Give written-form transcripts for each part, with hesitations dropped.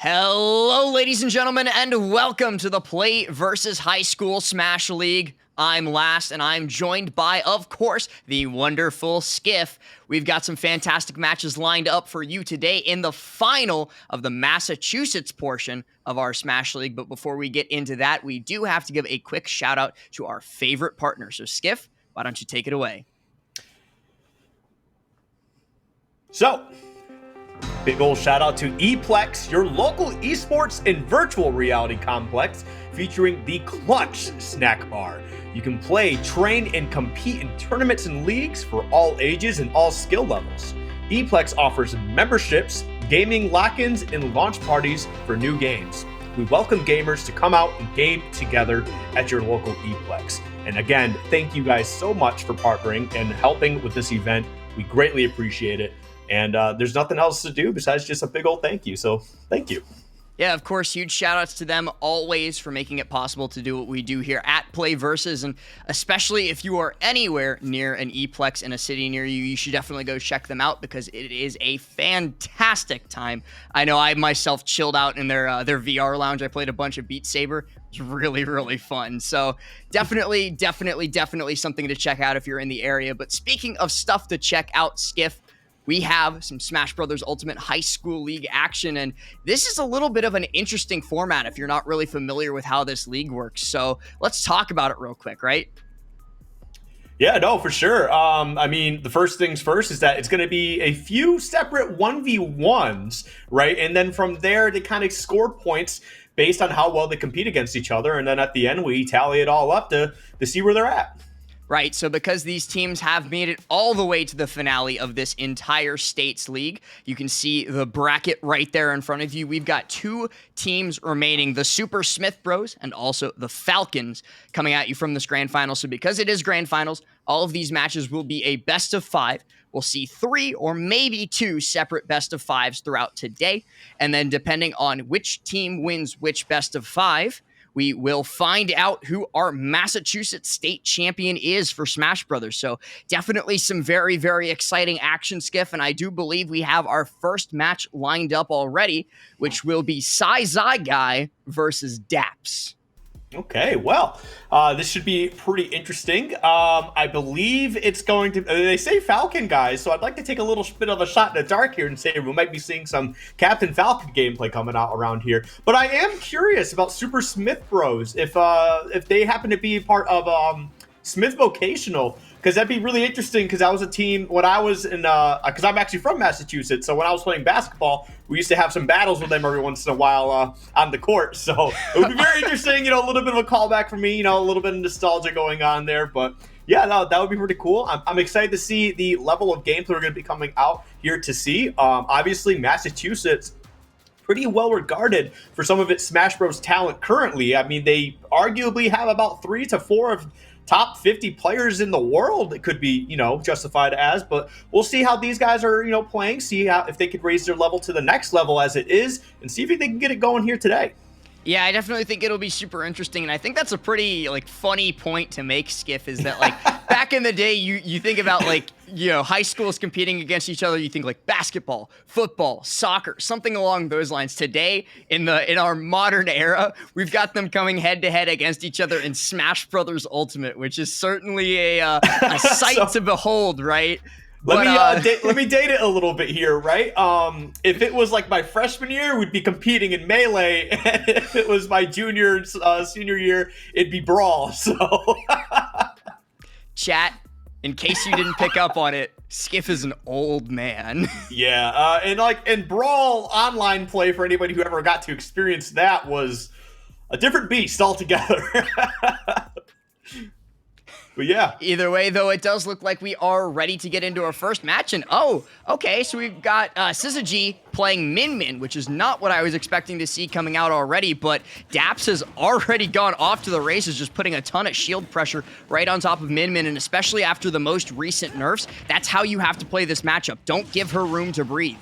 Hello, ladies and gentlemen, and welcome to the PlayVS High School Smash League. I'm Last, and I'm joined by, of course, the wonderful Skiff. We've got some fantastic matches lined up for you today in the final of the Massachusetts portion of our Smash League. But before we get into that, we do have to give a quick shout out to our favorite partner. So, Skiff, why don't you take it away? Big ol' shout out to ePlex, your local esports and virtual reality complex featuring the Clutch Snack Bar. You can play, train, and compete in tournaments and leagues for all ages and all skill levels. ePlex offers memberships, gaming lock-ins, and launch parties for new games. We welcome gamers to come out and game together at your local ePlex. And again, thank you guys so much for partnering and helping with this event. We greatly appreciate it. And there's nothing else to do besides just a big old thank you. So thank you. Yeah, of course, huge shout-outs to them always for making it possible to do what we do here at PlayVS, and especially if you are anywhere near an ePlex in a city near you, you should definitely go check them out because it is a fantastic time. I know I myself chilled out in their VR lounge. I played a bunch of Beat Saber. It was really, really fun. So definitely something to check out if you're in the area. But speaking of stuff to check out, Skiff, we have some Smash Bros. Ultimate High School League action, and this is a little bit of an interesting format if you're not really familiar with how this league works. So let's talk about it real quick, right? Yeah, no, for sure. I mean, the first things first is that it's going to be a few separate 1v1s, right? And then from there, they kind of score points based on how well they compete against each other. And then at the end, we tally it all up to see where they're at. Right, so because these teams have made it all the way to the finale of this entire states league, you can see the bracket right there in front of you. We've got two teams remaining, the Super Smith Bros and also the Falcons, coming at you from this grand final. So because it is grand finals, all of these matches will be a best of 5. We'll see 3 or maybe 2 separate best of 5s throughout today. And then depending on which team wins which best of 5, we will find out who our Massachusetts state champion is for Smash Brothers. So definitely some very, very exciting action, Skiff. And I do believe we have our first match lined up already, which will be Sai Guy versus Daps. Okay, well, this should be pretty interesting. I believe it's going to, they say Falcon guys, so I'd like to take a little bit of a shot in the dark here and say we might be seeing some Captain Falcon gameplay coming out around here. But I am curious about Super Smith Bros, if they happen to be part of Smith Vocational, because that'd be really interesting, because that was a team when I was in, because I'm actually from Massachusetts, so when I was playing basketball, we used to have some battles with them every once in a while on the court, so it would be very interesting, a little bit of a callback for me, a little bit of nostalgia going on there, but yeah, no, that would be pretty cool. I'm excited to see the level of gameplay we're going to be coming out here to see. Obviously, Massachusetts, pretty well regarded for some of its Smash Bros. Talent currently. I mean, they arguably have about 3 to 4 of top 50 players in the world it could be, justified as, but we'll see how these guys are, playing, see how if they could raise their level to the next level as it is, and see if they can get it going here today. Yeah, I definitely think it'll be super interesting, and I think that's a pretty, funny point to make, Skiff, is that, back in the day, you think about, high schools competing against each other, you think, basketball, football, soccer, something along those lines. Today, in our modern era, we've got them coming head-to-head against each other in Smash Brothers Ultimate, which is certainly a sight to behold, right? Let me date it a little bit here, right? If it was my freshman year, we'd be competing in Melee, and if it was my junior, senior year, it'd be Brawl. So, chat, in case you didn't pick up on it, Skiff is an old man. Yeah, and Brawl online play for anybody who ever got to experience that was a different beast altogether. But yeah. Either way, though, it does look like we are ready to get into our first match. And, okay, so we've got Syzygy playing Min Min, which is not what I was expecting to see coming out already. But Daps has already gone off to the races, just putting a ton of shield pressure right on top of Min Min. And especially after the most recent nerfs, that's how you have to play this matchup. Don't give her room to breathe.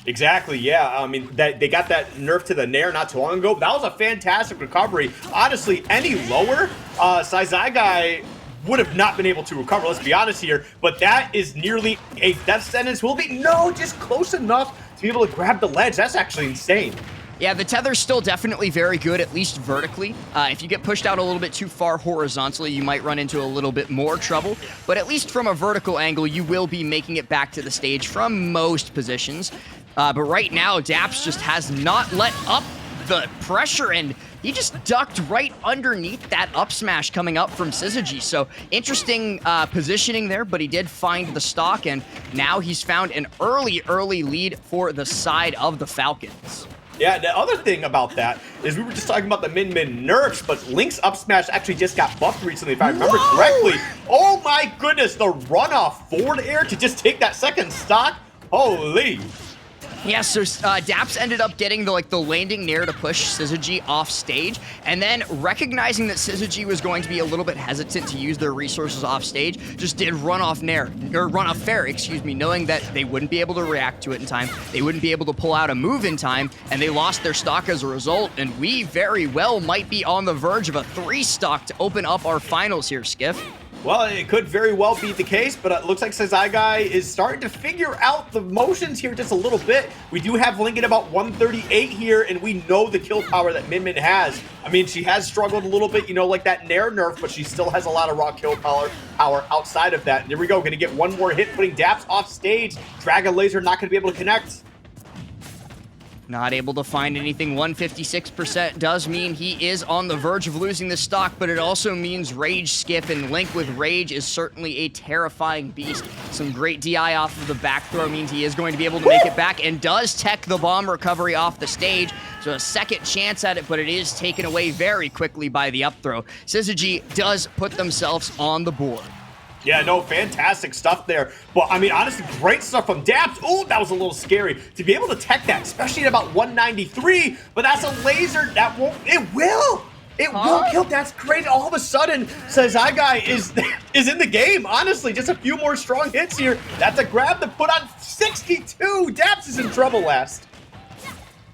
Exactly, yeah. I mean, they got that nerf to the Nair not too long ago. That was a fantastic recovery. Honestly, any lower, Syzygy would have not been able to recover, let's be honest here, but that is nearly a death sentence. Will be, no, just close enough to be able to grab the ledge. That's actually insane. Yeah, the tether's still definitely very good, at least vertically. If you get pushed out a little bit too far horizontally, you might run into a little bit more trouble. But at least from a vertical angle, you will be making it back to the stage from most positions. But right now, Daps just has not let up the pressure, and he just ducked right underneath that up smash coming up from Syzygy. So interesting positioning there, but he did find the stock, and now he's found an early lead for the side of the Falcons. Yeah, the other thing about that is we were just talking about the Min nerfs, but Link's up smash actually just got buffed recently, if I remember correctly. Oh my goodness, the runoff forward air to just take that second stock. Holy. Yeah, so Daps ended up getting the landing nair to push Syzygy off stage, and then recognizing that Syzygy was going to be a little bit hesitant to use their resources off stage, just did run off fair, excuse me, knowing that they wouldn't be able to react to it in time, they wouldn't be able to pull out a move in time, and they lost their stock as a result, and we very well might be on the verge of a 3 stock to open up our finals here, Skiff. Well, it could very well be the case, but it looks like Syzygy is starting to figure out the motions here just a little bit. We do have Link at about 138 here, and we know the kill power that Min has. I mean, she has struggled a little bit, you know, like that Nair nerf, but she still has a lot of raw kill power outside of that. And there we go, gonna get one more hit, putting Daps off stage. Dragon Laser not gonna be able to connect. Not able to find anything. 156% does mean he is on the verge of losing the stock, but it also means Rage Skiff, and Link with Rage is certainly a terrifying beast. Some great DI off of the back throw means he is going to be able to make it back, and does tech the bomb recovery off the stage. So a second chance at it, but it is taken away very quickly by the up throw. Syzygy does put themselves on the board. Yeah, no, fantastic stuff there. But, I mean, honestly, great stuff from Daps. Oh, that was a little scary. To be able to tech that, especially at about 193, but that's a laser. That won't, it will kill. That's great. All of a sudden, Syzygy is in the game. Honestly, just a few more strong hits here. That's a grab to put on 62. Daps is in trouble last.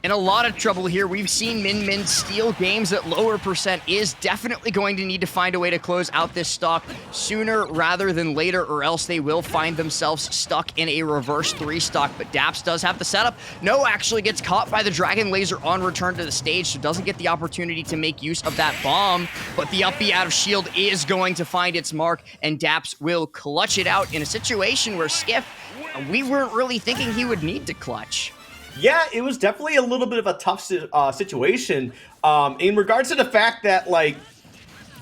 In a lot of trouble here. We've seen Min steal games at lower percent, is definitely going to need to find a way to close out this stock sooner rather than later, or else they will find themselves stuck in a reverse 3 stock. But Daps does have the setup. No actually gets caught by the Dragon Laser on return to the stage, so doesn't get the opportunity to make use of that bomb. But the up B out of shield is going to find its mark, and Daps will clutch it out in a situation where Skiff, we weren't really thinking he would need to clutch. Yeah, it was definitely a little bit of a tough situation in regards to the fact that, like,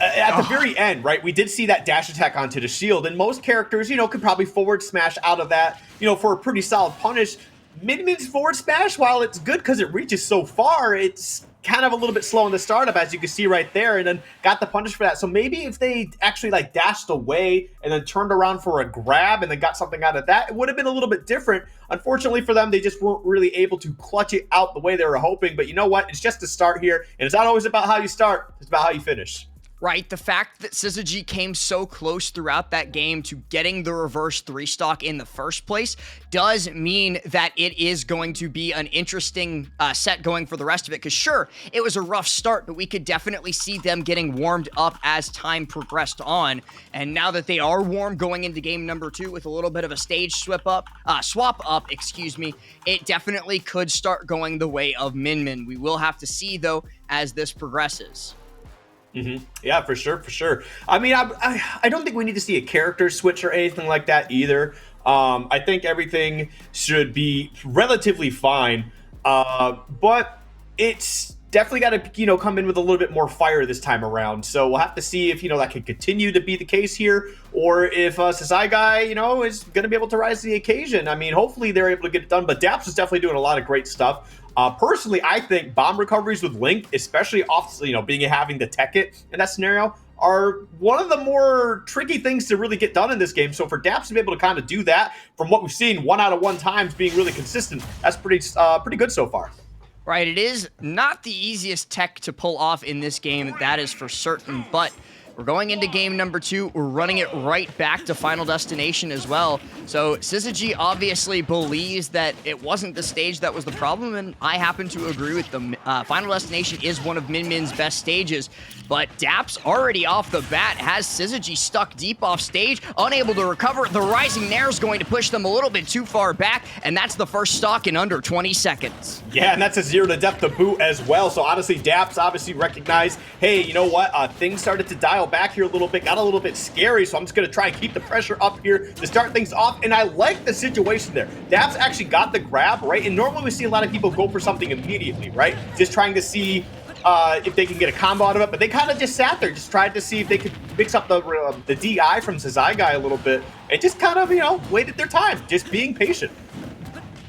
at the very end, right, we did see that dash attack onto the shield, and most characters, you know, could probably forward smash out of that, you know, for a pretty solid punish. Min's forward smash, while it's good because it reaches so far, it's kind of a little bit slow in the startup, as you can see right there, and then got the punish for that. So maybe if they actually like dashed away and then turned around for a grab and then got something out of that, it would have been a little bit different. Unfortunately for them, they just weren't really able to clutch it out the way they were hoping. But you know what? It's just a start here, and it's not always about how you start. It's about how you finish. Right, the fact that Syzygy came so close throughout that game to getting the reverse 3 stock in the first place does mean that it is going to be an interesting set going for the rest of it. Because sure, it was a rough start, but we could definitely see them getting warmed up as time progressed on. And now that they are warm going into game number 2 with a little bit of a stage swap up, it definitely could start going the way of Min. We will have to see, though, as this progresses. Yeah, for sure. I mean, I don't think we need to see a character switch or anything like that either. I think everything should be relatively fine, but it's definitely got to, you know, come in with a little bit more fire this time around. So we'll have to see if, you know, that can continue to be the case here, or if Syzygy, you know, is going to be able to rise to the occasion. I mean, hopefully they're able to get it done, but Daps is definitely doing a lot of great stuff. Personally, I think bomb recoveries with Link, especially off, you know, having to tech it in that scenario, are one of the more tricky things to really get done in this game. So for Daps to be able to kind of do that, from what we've seen 1 out of 1 times being really consistent, that's pretty good so far. Right, it is not the easiest tech to pull off in this game, that is for certain, but We're going into game number 2. We're running it right back to Final Destination as well. So Syzygy obviously believes that it wasn't the stage that was the problem, and I happen to agree with them. Final Destination is one of Minmin's best stages, but Daps already off the bat has Syzygy stuck deep off stage, unable to recover. The Rising Nair is going to push them a little bit too far back, and that's the first stock in under 20 seconds. Yeah, and that's a 0 to death to boot as well. So honestly, Daps obviously recognized, hey, you know what? Things started to dial back here a little bit, got a little bit scary, so I'm just going to try and keep the pressure up here to start things off, and I like the situation there. Daps actually got the grab, right? And normally we see a lot of people go for something immediately, right? Just trying to see if they can get a combo out of it, but they kind of just sat there, just tried to see if they could mix up the DI from Syzygy a little bit, and just kind of, you know, waited their time, just being patient.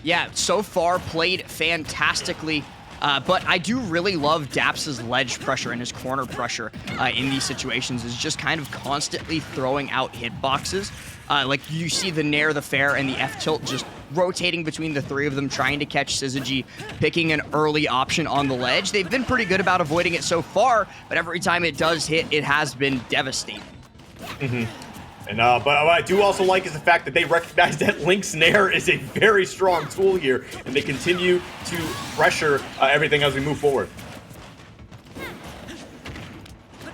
Yeah, so far played fantastically. But I do really love Daps's ledge pressure and his corner pressure in these situations, is just kind of constantly throwing out hitboxes. Like you see the Nair, the Fair, and the F-Tilt just rotating between the three of them, trying to catch Syzygy, picking an early option on the ledge. They've been pretty good about avoiding it so far, but every time it does hit, it has been devastating. And but what I do also like is the fact that they recognize that Link's Nair is a very strong tool here, and they continue to pressure everything as we move forward.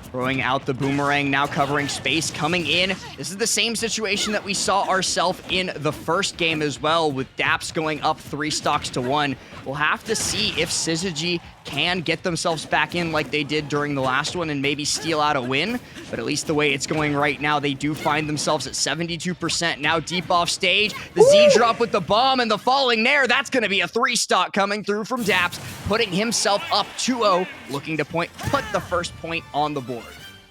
Throwing out the boomerang, now covering space, coming in. This is the same situation that we saw ourselves in the first game as well, with Daps going up 3 stocks to 1. We'll have to see if Syzygy can get themselves back in like they did during the last one and maybe steal out a win. But at least the way it's going right now, they do find themselves at 72%. Now deep off stage, the Z-drop with the bomb and the falling Nair. That's going to be a 3 stock coming through from Daps, putting himself up 2-0, looking to put the first point on the board.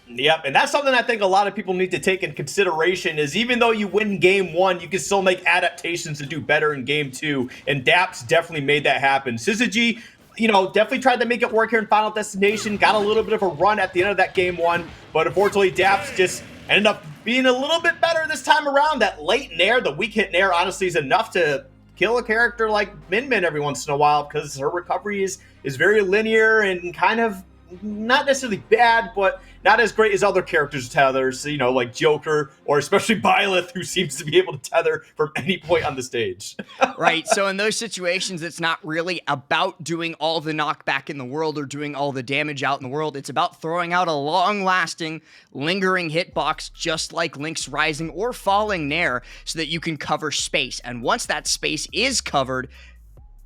Yep, and that's something I think a lot of people need to take in consideration, is even though you win game 1, you can still make adaptations to do better in game 2, and Daps definitely made that happen. Syzygy, you know, definitely tried to make it work here in Final Destination, got a little bit of a run at the end of that game 1, but unfortunately Daps just ended up being a little bit better this time around. That late Nair, the weak hit Nair, honestly is enough to kill a character like Min every once in a while, because her recovery is very linear and kind of not necessarily bad, but not as great as other characters tethers, you know, like Joker, or especially Byleth, who seems to be able to tether from any point on the stage. Right, so in those situations, it's not really about doing all the knockback in the world or doing all the damage out in the world. It's about throwing out a long-lasting, lingering hitbox, just like Link's Rising or Falling Nair, so that you can cover space. And once that space is covered,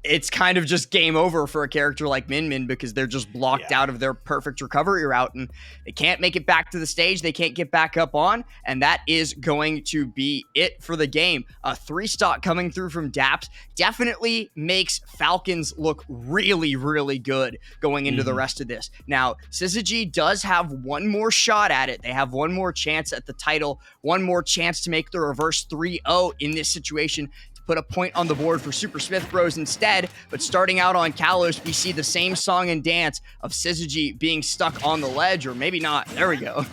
it's kind of just game over for a character like Min, because they're just blocked out of their perfect recovery route, and they can't make it back to the stage. They can't get back up on, and that is going to be it for the game. A 3 stock coming through from Daps definitely makes Falcons look really, really good going into the rest of this. Now, Syzygy does have one more shot at it. They have one more chance at the title, one more chance to make the reverse 3-0 in this situation, put a point on the board for Super Smith Bros instead. But starting out on Kalos, we see the same song and dance of Syzygy being stuck on the ledge, or maybe not. There we go.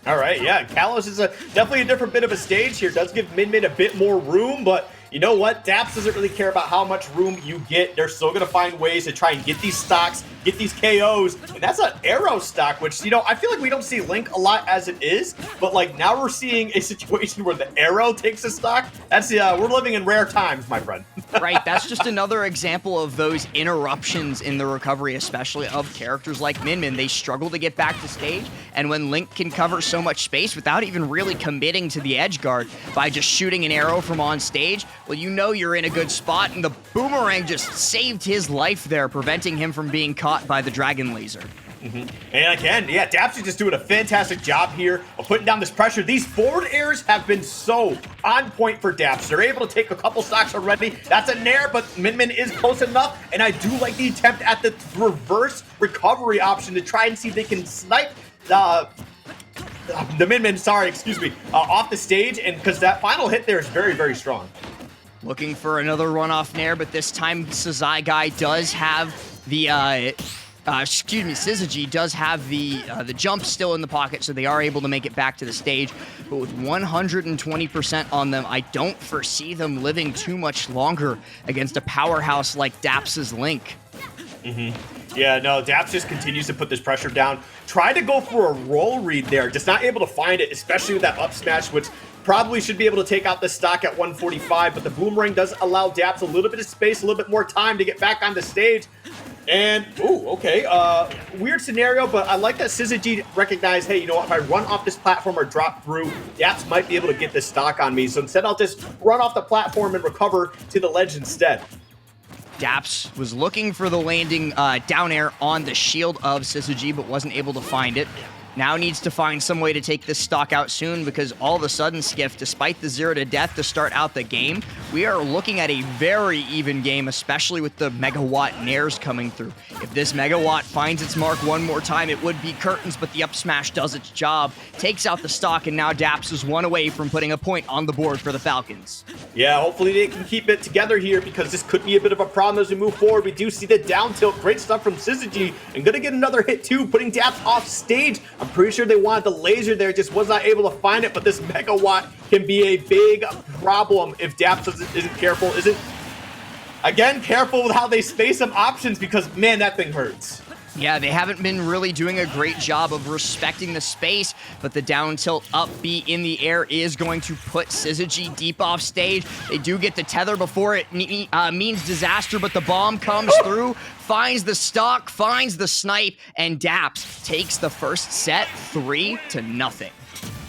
All right, yeah, Kalos is definitely a different bit of a stage here. Does give Min a bit more room, but you know what? Daps doesn't really care about how much room you get. They're still going to find ways to try and get these stocks, get these KOs. And that's an arrow stock, which, you know, I feel like we don't see Link a lot as it is. But, like, now we're seeing a situation where the arrow takes a stock. That's we're living in rare times, my friend. Right, that's just another example of those interruptions in the recovery, especially of characters like Min. They struggle to get back to stage. And when Link can cover so much space without even really committing to the edge guard by just shooting an arrow from on stage, well, you know you're in a good spot, and the boomerang just saved his life there, preventing him from being caught by the dragon laser. And again, yeah, Daps is just doing a fantastic job here of putting down this pressure. These forward airs have been so on point for Daps. They're able to take a couple stocks already. That's a Nair, but Min is close enough, and I do like the attempt at the reverse recovery option to try and see if they can snipe the Min, sorry, excuse me, off the stage, and because that final hit there is very, very strong. Looking for another runoff Nair, but this time Syzygy does have the, Syzygy does have the jump still in the pocket, so they are able to make it back to the stage. But with 120% on them, I don't foresee them living too much longer against a powerhouse like Daps's Link. Yeah, no, Daps just continues to put this pressure down. Tried to go for a roll read there, just not able to find it, especially with that up smash, which probably should be able to take out the stock at 145, but the boomerang does allow Daps a little bit of space, a little bit more time to get back on the stage. And, ooh, okay, weird scenario, but I like that Syzygy recognized, hey, you know what, if I run off this platform or drop through, Daps might be able to get this stock on me. So instead, I'll just run off the platform and recover to the ledge instead. Daps was looking for the landing down air on the shield of Syzygy, but wasn't able to find it. Now needs to find some way to take this stock out soon, because all of a sudden, Skiff, despite the 0 to death to start out the game, we are looking at a very even game, especially with the Megawatt Nairs coming through. If this Megawatt finds its mark one more time, it would be curtains, but the up smash does its job, takes out the stock, and now Daps is one away from putting a point on the board for the Falcons. Yeah, hopefully they can keep it together here, because this could be a bit of a problem as we move forward. We do see the down tilt. Great stuff from Syzygy, and gonna get another hit too, putting Daps off stage. I'm pretty sure they wanted the laser there, just was not able to find it, but this Megawatt can be a big problem if Daps isn't careful. Again, careful with how they space some options, because, man, that thing hurts. Yeah, they haven't been really doing a great job of respecting the space, but the down tilt up B in the air is going to put Syzygy deep off stage. They do get the tether before it means disaster, but the bomb comes through, finds the stock, finds the snipe, and Daps takes the first set 3-0.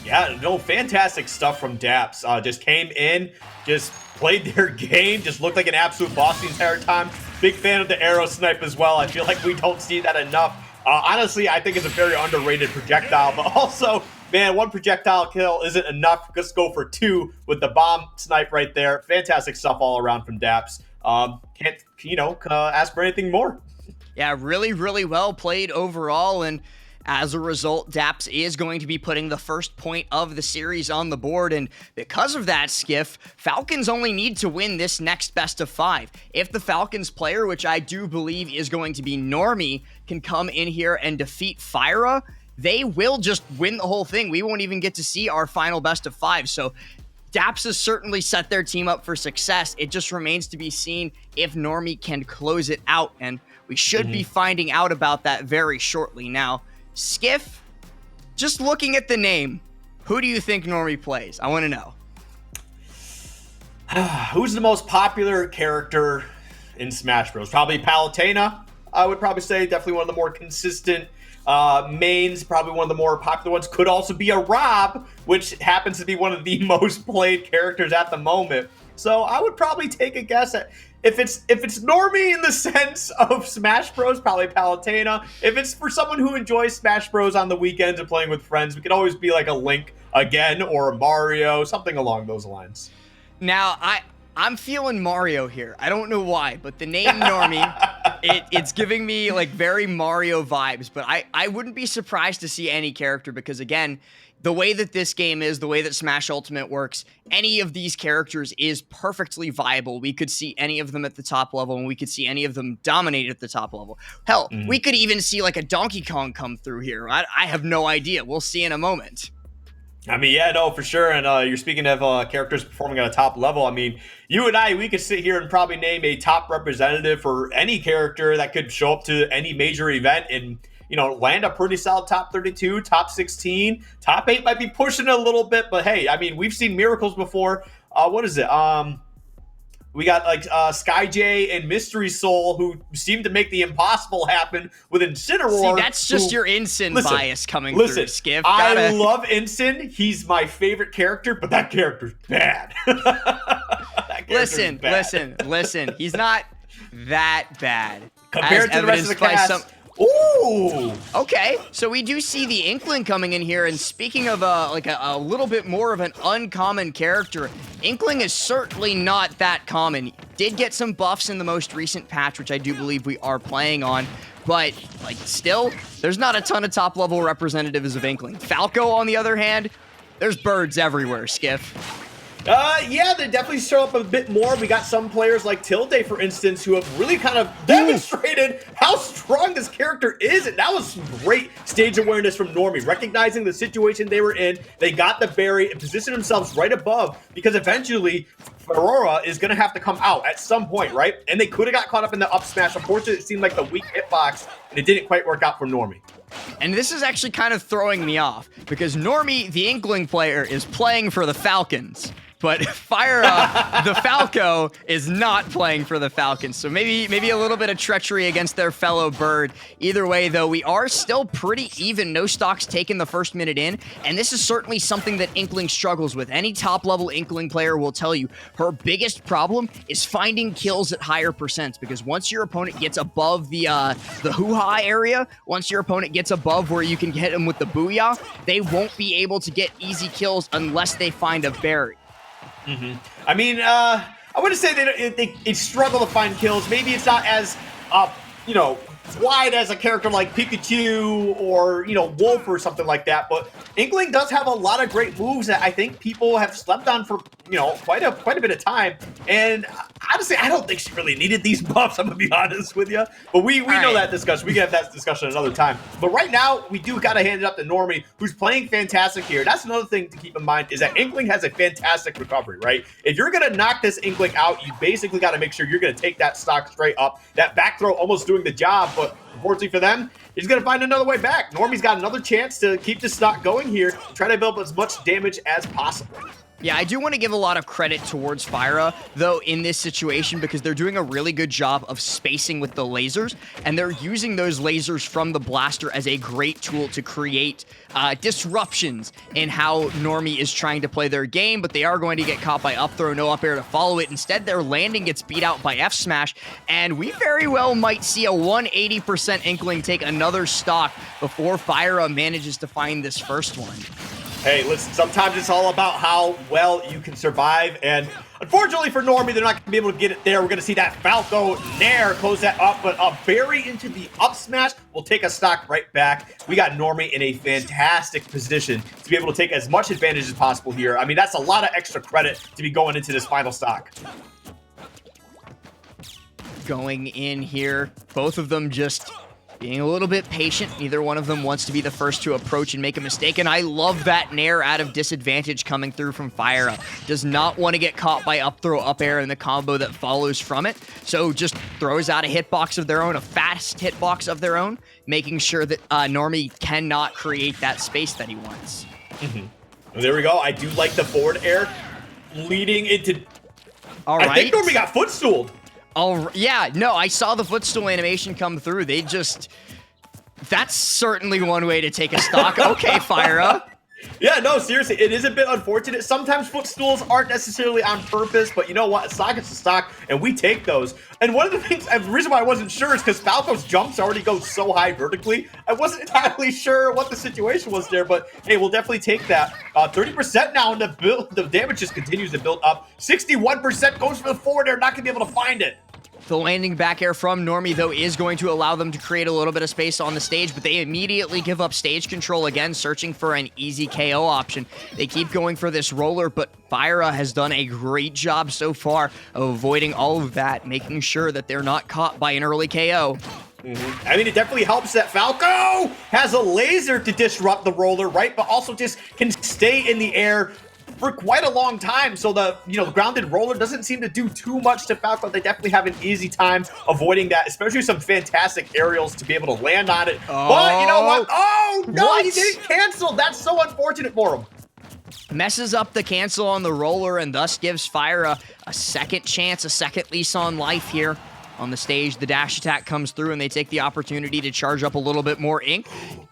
Yeah, no, fantastic stuff from Daps. Just came in, just played their game, just looked like an absolute boss the entire time. Big fan of the arrow snipe as well. I feel like we don't see that enough. Honestly, I think it's a very underrated projectile, but also, man, one projectile kill isn't enough. Let's go for 2 with the bomb snipe right there. Fantastic stuff all around from Daps. Can't, ask for anything more. Yeah, really, really well played overall, and as a result, Daps is going to be putting the first point of the series on the board, and because of that, Skiff, Falcons only need to win this next best of 5. If the Falcons player, which I do believe is going to be Normie, can come in here and defeat Fyra, they will just win the whole thing. We won't even get to see our final best of 5, so Daps has certainly set their team up for success. It just remains to be seen if Normie can close it out, and we should be finding out about that very shortly. Now, Skiff, just looking at the name, who do you think Normie plays? I want to know. Who's the most popular character in Smash Bros? Probably Palutena, I would probably say. Definitely one of the more consistent mains, probably one of the more popular ones. Could also be a Rob, which happens to be one of the most played characters at the moment. So I would probably take a guess at, if it's Normie in the sense of Smash Bros, probably Palutena. If it's for someone who enjoys Smash Bros on the weekends and playing with friends, we could always be like a Link again, or a Mario, something along those lines. Now, I'm feeling Mario here. I don't know why, but the name Normie, it's giving me like very Mario vibes, but I wouldn't be surprised to see any character, because again, the way that this game is, the way that Smash Ultimate works, any of these characters is perfectly viable. We could see any of them at the top level, and we could see any of them dominate at the top level. Hell, we could even see like a Donkey Kong come through here. I have no idea. We'll see in a moment. I mean, yeah, no, for sure. And you're speaking of characters performing at a top level. I mean, you and I, we could sit here and probably name a top representative for any character that could show up to any major event and, land a pretty solid top 32, top 16. Top 8 might be pushing a little bit, but hey, I mean, we've seen miracles before. What is it? We got like Skyjay and Mystery Soul, who seem to make the impossible happen with Incineroar. See, that's just your Ensign bias coming through, Skiff. I love Ensign. He's my favorite character, but that character's bad. Listen. He's not that bad. Compared to the rest of the cast. Ooh. Okay, so we do see the Inkling coming in here, and speaking of a little bit more of an uncommon character, Inkling is certainly not that common. Did get some buffs in the most recent patch, which I do believe we are playing on, but still, there's not a ton of top-level representatives of Inkling. Falco, on the other hand, there's birds everywhere, Skiff. Yeah, they definitely show up a bit more. We got some players like Tilde, for instance, who have really kind of demonstrated how strong this character is. And that was some great stage awareness from Normie, recognizing the situation they were in. They got the berry and positioned themselves right above, because eventually Aurora is going to have to come out at some point, right? And they could have got caught up in the up smash. Unfortunately, it seemed like the weak hitbox, and it didn't quite work out for Normie. And this is actually kind of throwing me off because Normie, the Inkling player, is playing for the Falcons. But Fire the Falco is not playing for the Falcons. So maybe a little bit of treachery against their fellow bird. Either way, though, we are still pretty even. No stocks taken the first minute in. And this is certainly something that Inkling struggles with. Any top-level Inkling player will tell you her biggest problem is finding kills at higher percents. Because once your opponent gets above the hoo-ha area, once your opponent gets above where you can hit them with the booyah, they won't be able to get easy kills unless they find a berry. I mean, I wouldn't say they struggle to find kills. Maybe it's not as, you know, wide as a character like Pikachu or, you know, Wolf or something like that. But Inkling does have a lot of great moves that I think people have slept on for, you know, quite a bit of time. And honestly, I don't think she really needed these buffs, I'm going to be honest with you. But we know that discussion. We can have that discussion another time. But right now, we do got to hand it up to Normie, who's playing fantastic here. That's another thing to keep in mind is that Inkling has a fantastic recovery, right? If you're going to knock this Inkling out, you basically got to make sure you're going to take that stock straight up. That back throw almost doing the job, but unfortunately for them, he's going to find another way back. Normie's got another chance to keep this stock going here, try to build up as much damage as possible. Yeah, I do want to give a lot of credit towards Fyra, though, in this situation because they're doing a really good job of spacing with the lasers, and they're using those lasers from the blaster as a great tool to create disruptions in how Normie is trying to play their game, but they are going to get caught by up throw, no up air to follow it. Instead, their landing gets beat out by F smash, and we very well might see a 180% Inkling take another stock before Fyra manages to find this first one. Hey, listen, sometimes it's all about how well you can survive, and unfortunately for Normie, they're not going to be able to get it there. We're going to see that Falco Nair close that up, but a berry into the up smash will take a stock right back. We got Normie in a fantastic position to be able to take as much advantage as possible here. I mean, that's a lot of extra credit to be going into this final stock. Going in here, both of them just being a little bit patient. Neither one of them wants to be the first to approach and make a mistake, and I love that Nair out of disadvantage coming through from Fyra. Does not want to get caught by up throw, up air, and the combo that follows from it, so just throws out a hitbox of their own, a fast hitbox of their own, making sure that Normie cannot create that space that he wants. Well, there we go. I do like the forward air leading into... All right. I think Normie got footstooled. Oh, yeah, no, I saw the footstool animation come through. They just... That's certainly one way to take a stock. Okay, Fyra. Yeah, no, seriously, it is a bit unfortunate. Sometimes footstools aren't necessarily on purpose, but you know what? A stock is a stock, and we take those. And one of the things, the reason why I wasn't sure is because Falco's jumps already go so high vertically. I wasn't entirely sure what the situation was there, but hey, we'll definitely take that. 30% now, and the damage just continues to build up. 61% goes for the forward air, not going to be able to find it. The landing back air from Normie, though, is going to allow them to create a little bit of space on the stage, but they immediately give up stage control again, searching for an easy KO option. They keep going for this roller, but Fyra has done a great job so far of avoiding all of that, making sure that they're not caught by an early KO. I mean, it definitely helps that Falco has a laser to disrupt the roller, right? But also just can stay in the air for quite a long time, so the grounded roller doesn't seem to do too much to Falco. They definitely have an easy time avoiding that, especially some fantastic aerials to be able to land on it. Oh, but you know what? Oh no, what? He didn't cancel. That's so unfortunate for him. Messes up the cancel on the roller and thus gives Fyra a second chance, a second lease on life here. On the stage, the dash attack comes through and they take the opportunity to charge up a little bit more ink.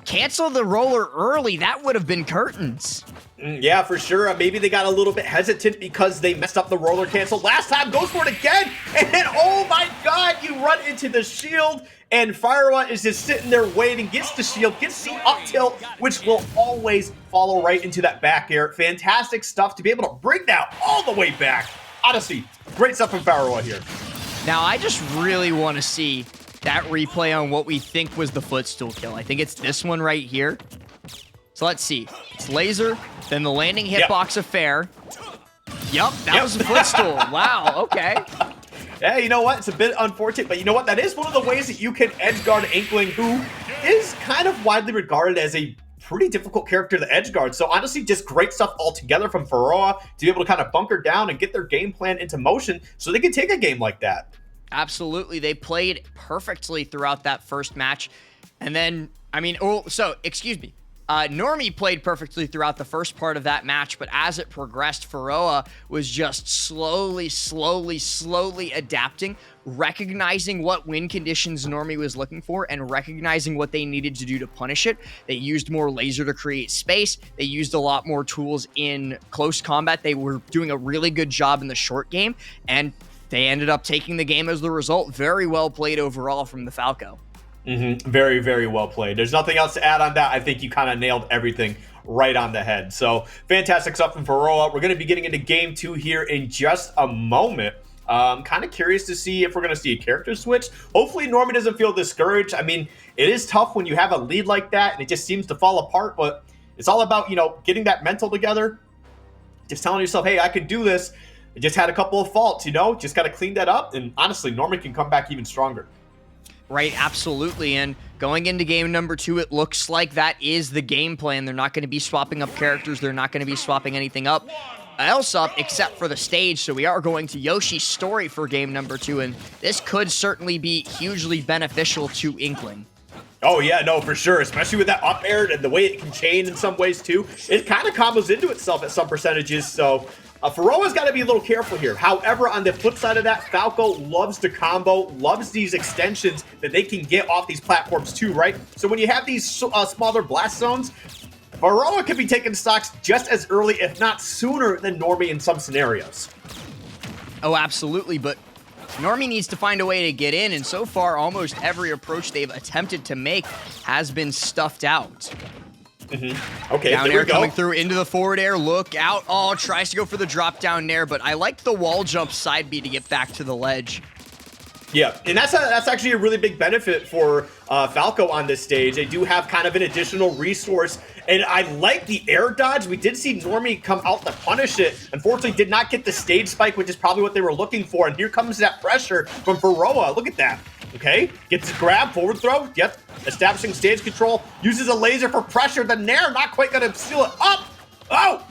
Cancel the roller early. That would have been curtains. Yeah, for sure. Maybe they got a little bit hesitant because they messed up the roller cancel. Last time, goes for it again. And oh my god, you run into the shield. And Fyra is just sitting there waiting, gets the shield, gets the up tilt, which will always follow right into that back air. Fantastic stuff to be able to bring that all the way back. Honestly, great stuff from Fyra here. Now, I just really want to see that replay on what we think was the footstool kill. I think it's this one right here. So let's see. It's laser, then the landing hitbox affair. Yep, that was a footstool. Wow, okay. Yeah, you know what? It's a bit unfortunate, but you know what? That is one of the ways that you can edge guard Inkling, who is kind of widely regarded as a pretty difficult character to edge guard. So honestly, just great stuff altogether from Faroa to be able to kind of bunker down and get their game plan into motion so they can take a game like that. Absolutely. They played perfectly throughout that first match. And then, excuse me. Normie played perfectly throughout the first part of that match, but as it progressed, Faroa was just slowly adapting, recognizing what win conditions Normie was looking for, and recognizing what they needed to do to punish it. They used more laser to create space. They used a lot more tools in close combat. They were doing a really good job in the short game, and they ended up taking the game as the result. Very well played overall from the Falco. Very, very well played. There's nothing else to add on that. I think you kind of nailed everything right on the head. So fantastic stuff from Faroa. We're going to be getting into game 2 here in just a moment. Kind of curious to see if we're going to see a character switch. Hopefully Normie doesn't feel discouraged. I mean, it is tough when you have a lead like that and it just seems to fall apart, but it's all about, getting that mental together. Just telling yourself, hey, I can do this. I just had a couple of faults, just got to clean that up. And honestly, Normie can come back even stronger. Right, absolutely. And going into game number 2, it looks like that is the game plan. They're not going to be swapping up characters. They're not going to be swapping anything else up except for the stage. So we are going to Yoshi's story for game number 2, and this could certainly be hugely beneficial to Inkling. Oh, yeah, no, for sure. Especially with that up air and the way it can chain in some ways, too. It kind of combos into itself at some percentages, so Faroa's got to be a little careful here. However, on the flip side of that, Falco loves to combo, loves these extensions that they can get off these platforms, too, right? So when you have these smaller blast zones, Faroa can be taking stocks just as early, if not sooner, than Normie in some scenarios. Oh, absolutely, but Normie needs to find a way to get in, and so far, almost every approach they've attempted to make has been stuffed out. Okay, down there air we go. coming through into the forward air. Look out. Oh, tries to go for the drop down there, but I liked the wall jump side B to get back to the ledge. Yeah, and that's actually a really big benefit for Falco on this stage. They do have kind of an additional resource, and I like the air dodge. We did see Normie come out to punish it. Unfortunately, did not get the stage spike, which is probably what they were looking for, and here comes that pressure from Faroa. Look at that. Okay, gets a grab, forward throw. Yep, establishing stage control. Uses a laser for pressure. The Nair not quite going to seal it up. Oh!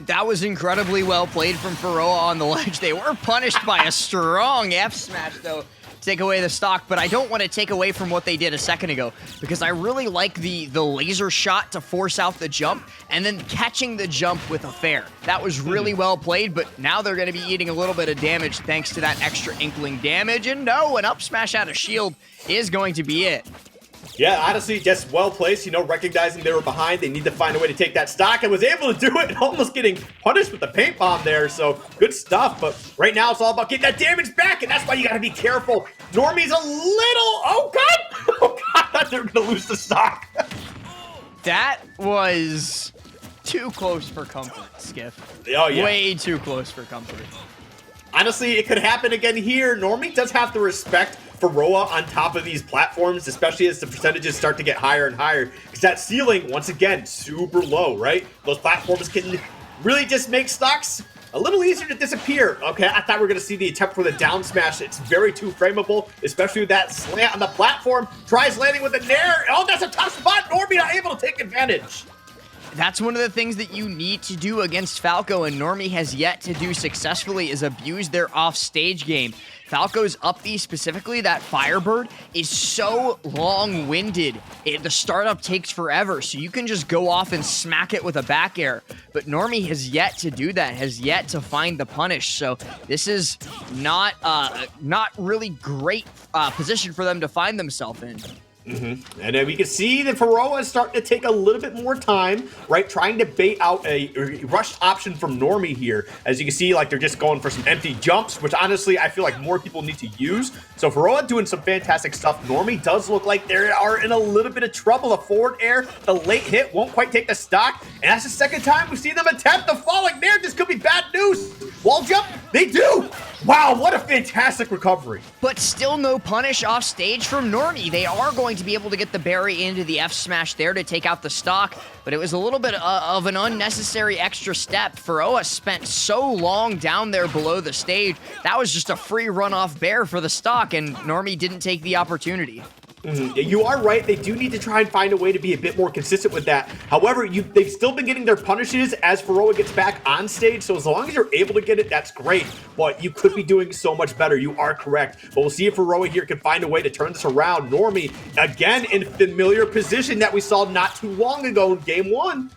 That was incredibly well played from Faroa on the ledge. They were punished by a strong F smash, though, to take away the stock, but I don't want to take away from what they did a second ago, because I really like the laser shot to force out the jump, and then catching the jump with a fair. That was really well played, but now they're going to be eating a little bit of damage thanks to that extra Inkling damage, and no, an up smash out of shield is going to be it. Yeah, honestly, just well placed, recognizing they were behind. They need to find a way to take that stock and was able to do it and almost getting punished with the paint bomb there. So good stuff. But right now it's all about getting that damage back, and that's why you got to be careful. Normie's a little, oh God, oh God, I thought they were going to lose the stock. That was too close for comfort, Skiff. Oh, yeah. Way too close for comfort. Honestly, it could happen again here. Normie does have to respect Faroa on top of these platforms, especially as the percentages start to get higher and higher, because that ceiling, once again, super low, right? Those platforms can really just make stocks a little easier to disappear. Okay, I thought we were going to see the attempt for the down smash. It's very too frameable, especially with that slant on the platform. Tries landing with a nair. Oh, that's a tough spot. Normie not able to take advantage. That's one of the things that you need to do against Falco, and Normie has yet to do successfully, is abuse their off-stage game. Falco's up B specifically, that Firebird, is so long-winded. The startup takes forever, so you can just go off and smack it with a back air. But Normie has yet to do that, has yet to find the punish. So this is not really great position for them to find themselves in. And then we can see that Faroa is starting to take a little bit more time, right? Trying to bait out a rushed option from Normie here. As you can see, like, they're just going for some empty jumps, which honestly, I feel like more people need to use. So Faroa doing some fantastic stuff. Normie does look like they are in a little bit of trouble. A forward air, the late hit won't quite take the stock. And that's the second time we've seen them attempt the falling nair. This could be bad news. Wall jump, they do. Wow, what a fantastic recovery. But still no punish off stage from Normie. They are going to be able to get the berry into the F smash there to take out the stock, but it was a little bit of an unnecessary extra step. Faroa spent so long down there below the stage. That was just a free run off bear for the stock, and Normie didn't take the opportunity. You are right. They do need to try and find a way to be a bit more consistent with that. However, they've still been getting their punishes as Feroa gets back on stage. So as long as you're able to get it, that's great. But you could be doing so much better. You are correct. But we'll see if Feroa here can find a way to turn this around. Normie, again, in familiar position that we saw not too long ago in game 1.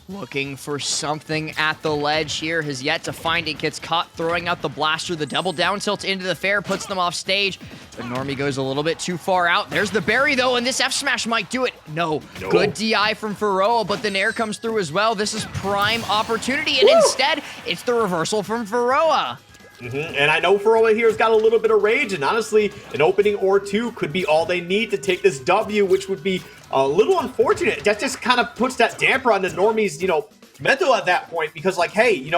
Looking for something at the ledge here, has yet to find it, gets caught throwing out the blaster, the double down tilt into the fair, puts them off stage, but Normie goes a little bit too far out. There's the berry though, and this F smash might do it. No. Good DI from Feroa, but the nair comes through as well. This is prime opportunity, and instead, it's the reversal from Feroa. And I know Feroa here has got a little bit of rage, and honestly, an opening or two could be all they need to take this W, which would be a little unfortunate. That just kind of puts that damper on the Normie's, mental at that point, because like, hey,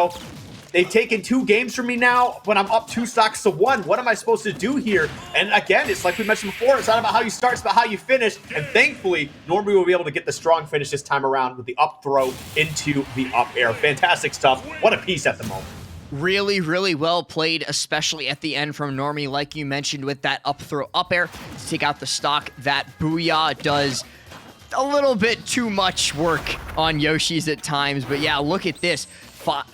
they've taken 2 games from me now, but I'm up 2 stocks to 1. What am I supposed to do here? And again, it's like we mentioned before, it's not about how you start, it's about how you finish. And thankfully, Normie will be able to get the strong finish this time around with the up throw into the up air. Fantastic stuff. What a piece at the moment. Really, really well played, especially at the end from Normie, like you mentioned, with that up throw up air to take out the stock. That Booyah does a little bit too much work on Yoshi's at times, but yeah, look at this.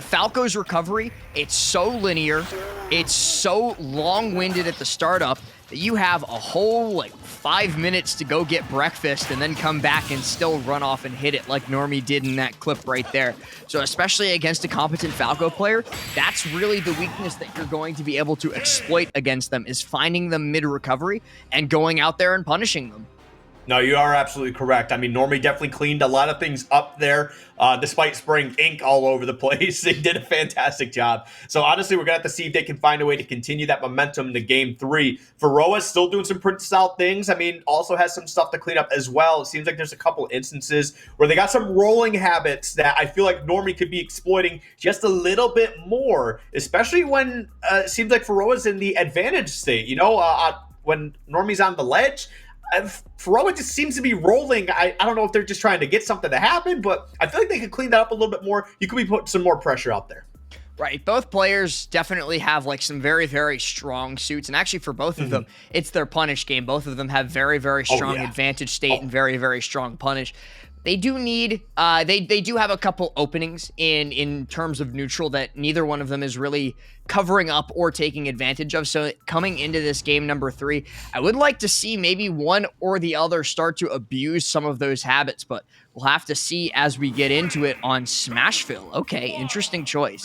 Falco's recovery, it's so linear, it's so long-winded at the startup that you have a whole 5 minutes to go get breakfast and then come back and still run off and hit it like Normie did in that clip right there. So especially against a competent Falco player, that's really the weakness that you're going to be able to exploit against them, is finding them mid-recovery and going out there and punishing them. No, you are absolutely correct. I mean, Normie definitely cleaned a lot of things up there, despite spraying ink all over the place. They did a fantastic job. So honestly, we're going to have to see if they can find a way to continue that momentum to game 3. Feroa's still doing some pretty solid things. I mean, also has some stuff to clean up as well. It seems like there's a couple instances where they got some rolling habits that I feel like Normie could be exploiting just a little bit more, especially when it seems like Feroa's in the advantage state. When Normie's on the ledge, Feroa just seems to be rolling. I don't know if they're just trying to get something to happen, but I feel like they could clean that up a little bit more. You could be putting some more pressure out there. Right. Both players definitely have some very, very strong suits. And actually for both of them, it's their punish game. Both of them have very, very strong advantage state and very, very strong punish. They do need, they do have a couple openings in terms of neutral that neither one of them is really covering up or taking advantage of. So coming into this game number 3, I would like to see maybe one or the other start to abuse some of those habits, but we'll have to see as we get into it on Smashville. Okay, interesting choice.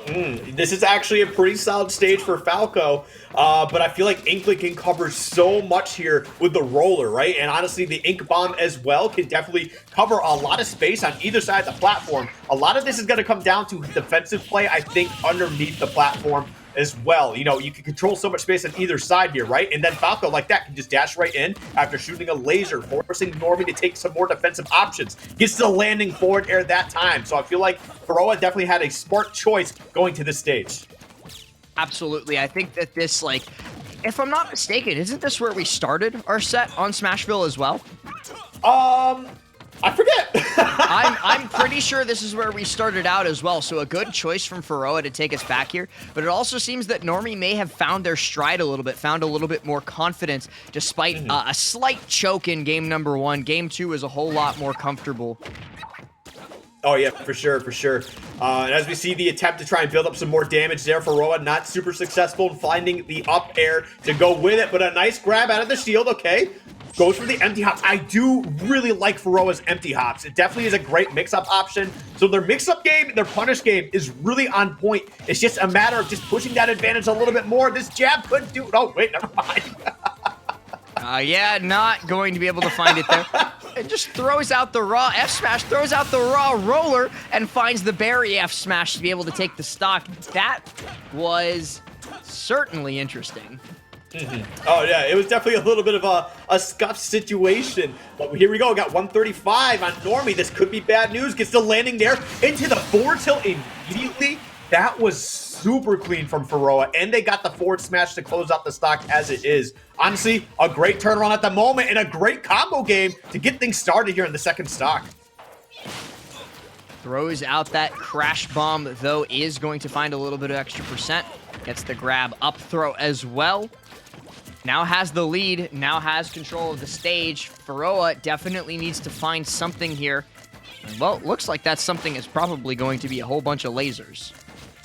This is actually a pretty solid stage for Falco, but I feel like Inkling can cover so much here with the roller, right? And honestly, the Ink Bomb as well can definitely cover a lot of space on either side of the platform. A lot of this is going to come down to defensive play, I think, underneath the platform as well. You can control so much space on either side here, right? And then Falco, like that, can just dash right in after shooting a laser, forcing Normie to take some more defensive options. Gets the landing forward air that time. So I feel like Feroa definitely had a smart choice going to this stage. Absolutely. I think that this, if I'm not mistaken, isn't this where we started our set on Smashville as well? I forget. I'm pretty sure this is where we started out as well, so a good choice from Feroa to take us back here. But it also seems that Normie may have found their stride a little bit, found a little bit more confidence, despite a slight choke in game number 1. Game 2 is a whole lot more comfortable. Oh, yeah, for sure, for sure. And as we see the attempt to try and build up some more damage there, Feroa not super successful in finding the up air to go with it, but a nice grab out of the shield, okay. Goes for the empty hops. I do really like Feroa's empty hops. It definitely is a great mix-up option. So their mix-up game, their punish game is really on point. It's just a matter of just pushing that advantage a little bit more. This jab could do... Oh, wait, never mind. Yeah, not going to be able to find it there. It just throws out the raw F-smash, throws out the raw roller, and finds the berry F-smash to be able to take the stock. That was certainly interesting. Oh, yeah, it was definitely a little bit of a scuffed situation. But here we go, got 135 on Normie. This could be bad news. Gets the landing there into the forward tilt immediately. That was super clean from Feroa, and they got the forward smash to close out the stock as it is. Honestly, a great turnaround at the moment and a great combo game to get things started here in the second stock. Throws out that crash bomb, though, is going to find a little bit of extra percent. Gets the grab up throw as well. now has the lead, now has control of the stage. Pharoah definitely needs to find something here. Well, looks like that something is probably going to be a whole bunch of lasers.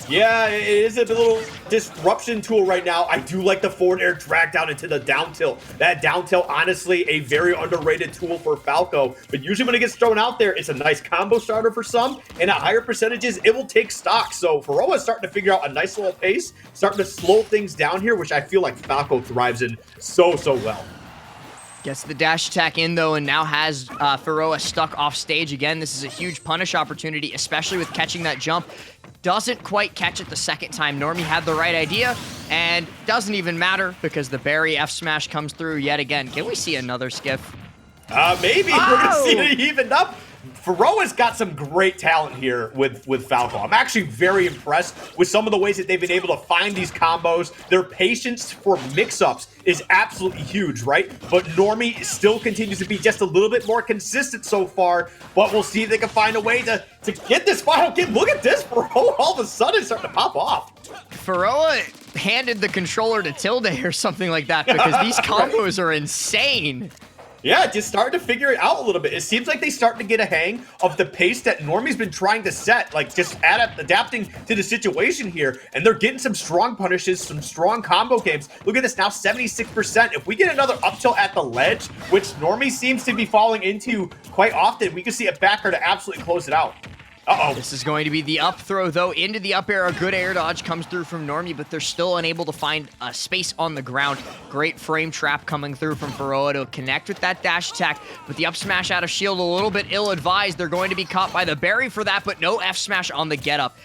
Yeah, it is a little disruption tool right now. I do like the forward air drag down into the down tilt. That down tilt, honestly, a very underrated tool for Falco. But usually when it gets thrown out there, it's a nice combo starter for some. And at higher percentages, it will take stock. So Pharoah is starting to figure out a nice little pace, starting to slow things down here, which I feel like Falco thrives in so well. Gets the dash attack in, though, and now has Pharoah stuck off stage again. This is a huge punish opportunity, especially with catching that jump. Doesn't quite catch it the second time. Normie had the right idea, and doesn't even matter because the Barry F smash comes through yet again. Can we see another skiff? Maybe. Oh! We're going to see it evened up. Pharoah's got some great talent here with Falco. I'm actually very impressed with some of the ways that they've been able to find these combos. Their patience for mix-ups is absolutely huge, right? But Normie still continues to be just a little bit more consistent so far, but we'll see if they can find a way to get this final game. Look at this, Pharoah all of a sudden starting to pop off. Pharoah handed the controller to Tilde or something like that because these combos are insane. Yeah, just starting to figure it out a little bit. It seems like they start to get a hang of the pace that Normie's been trying to set, like just adapting to the situation here, and they're getting some strong punishes, some strong combo games. Look at this now, 76%. If we get another up tilt at the ledge, which Normie seems to be falling into quite often, we can see a backer to absolutely close it out. Uh-oh. This is going to be the up throw, though, into the up air. A good air dodge comes through from Normie, but they're still unable to find a space on the ground. Great frame trap coming through from Pharoah to connect with that dash attack, but the up smash out of shield a little bit ill-advised. They're going to be caught by the Barry for that, but no F smash on the get up.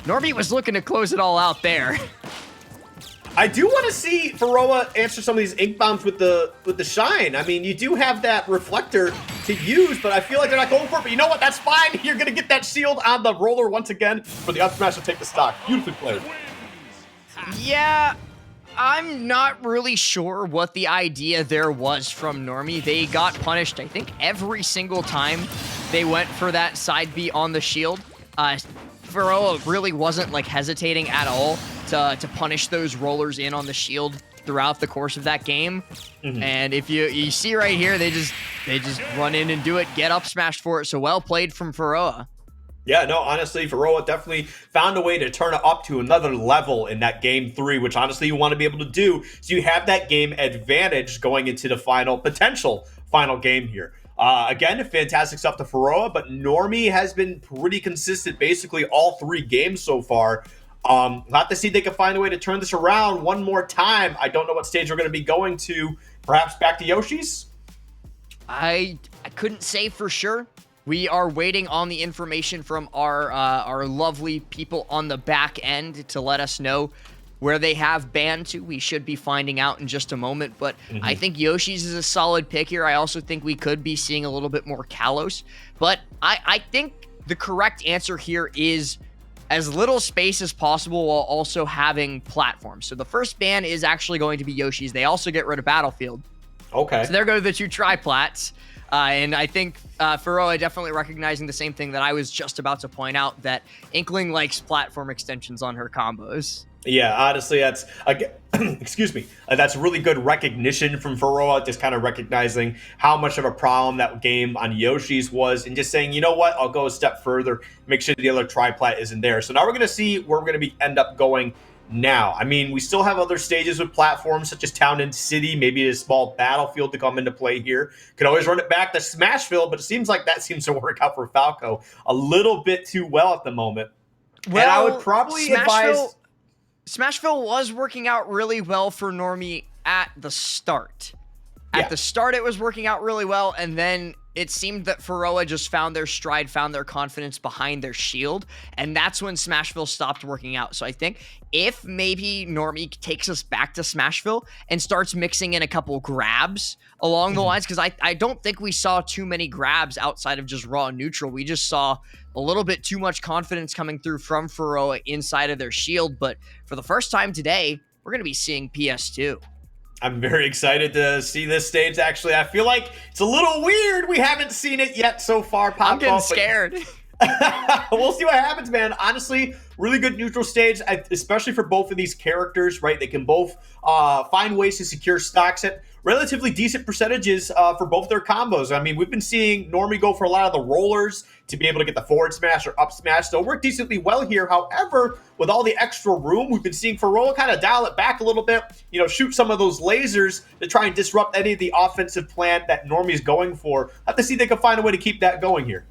Normie was looking to close it all out there. I do want to see Pharoah answer some of these ink bombs with the shine. I mean, you do have that reflector to use, but I feel like they're not going for it. But you know what? That's fine. You're going to get that shield on the roller once again for the up smash to take the stock. Beautifully played. Yeah, I'm not really sure what the idea there was from Normie. They got punished, I think, every single time they went for that side B on the shield. Pharoah really wasn't like hesitating at all to punish those rollers in on the shield throughout the course of that game. And if you see right here, they just run in and do it, get up smashed for it. So well played from Pharoah. Yeah, no, honestly, Pharoah definitely found a way to turn it up to another level in that game 3, which honestly you want to be able to do. So you have that game advantage going into the potential final game here. Again, fantastic stuff to Pharoah, but Normie has been pretty consistent basically all 3 games so far. We'll have to see if they can find a way to turn this around one more time. I don't know what stage we're going to be going to. Perhaps back to Yoshi's? I couldn't say for sure. We are waiting on the information from our lovely people on the back end to let us know where they have banned to. We should be finding out in just a moment, but I think Yoshi's is a solid pick here. I also think we could be seeing a little bit more Kalos, but I think the correct answer here is as little space as possible while also having platforms. So the first ban is actually going to be Yoshi's. They also get rid of Battlefield. Okay. So there go the 2 tri-plats. And I think Pharoah definitely recognizing the same thing that I was just about to point out, that Inkling likes platform extensions on her combos. Yeah, honestly, that's excuse me. That's really good recognition from Pharoah, just kind of recognizing how much of a problem that game on Yoshi's was, and just saying, you know what, I'll go a step further, make sure the other triplat isn't there. So now we're going to see where we're going to end up going now. I mean, we still have other stages with platforms such as Town and City, maybe a small battlefield to come into play here. Could always run it back to Smashville, but it seems like that seems to work out for Falco a little bit too well at the moment. Well, and I would probably advise... Smashville was working out really well for Normie at the start. At the start, it was working out really well, and then it seemed that Pharoah just found their stride, found their confidence behind their shield, and that's when Smashville stopped working out. So I think if maybe Normie takes us back to Smashville and starts mixing in a couple grabs along the lines, because I don't think we saw too many grabs outside of just raw neutral. We just saw a little bit too much confidence coming through from Pharoah inside of their shield, but for the first time today, we're going to be seeing PS2. I'm very excited to see this stage, actually. I feel like it's a little weird. We haven't seen it yet so far. I'm getting scared. We'll see what happens, man. Honestly, really good neutral stage, especially for both of these characters, right? They can both find ways to secure stocks at relatively decent percentages for both their combos. I mean, we've been seeing Normie go for a lot of the rollers to be able to get the forward smash or up smash. So it worked decently well here. However, with all the extra room, we've been seeing Faroa kind of dial it back a little bit, you know, shoot some of those lasers to try and disrupt any of the offensive plan that Normie's going for. Have to see if they can find a way to keep that going here.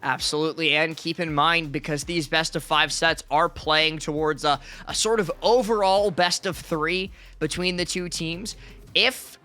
Absolutely, and keep in mind, because these best-of-5 sets are playing towards a sort of overall best-of-3 between the two teams, if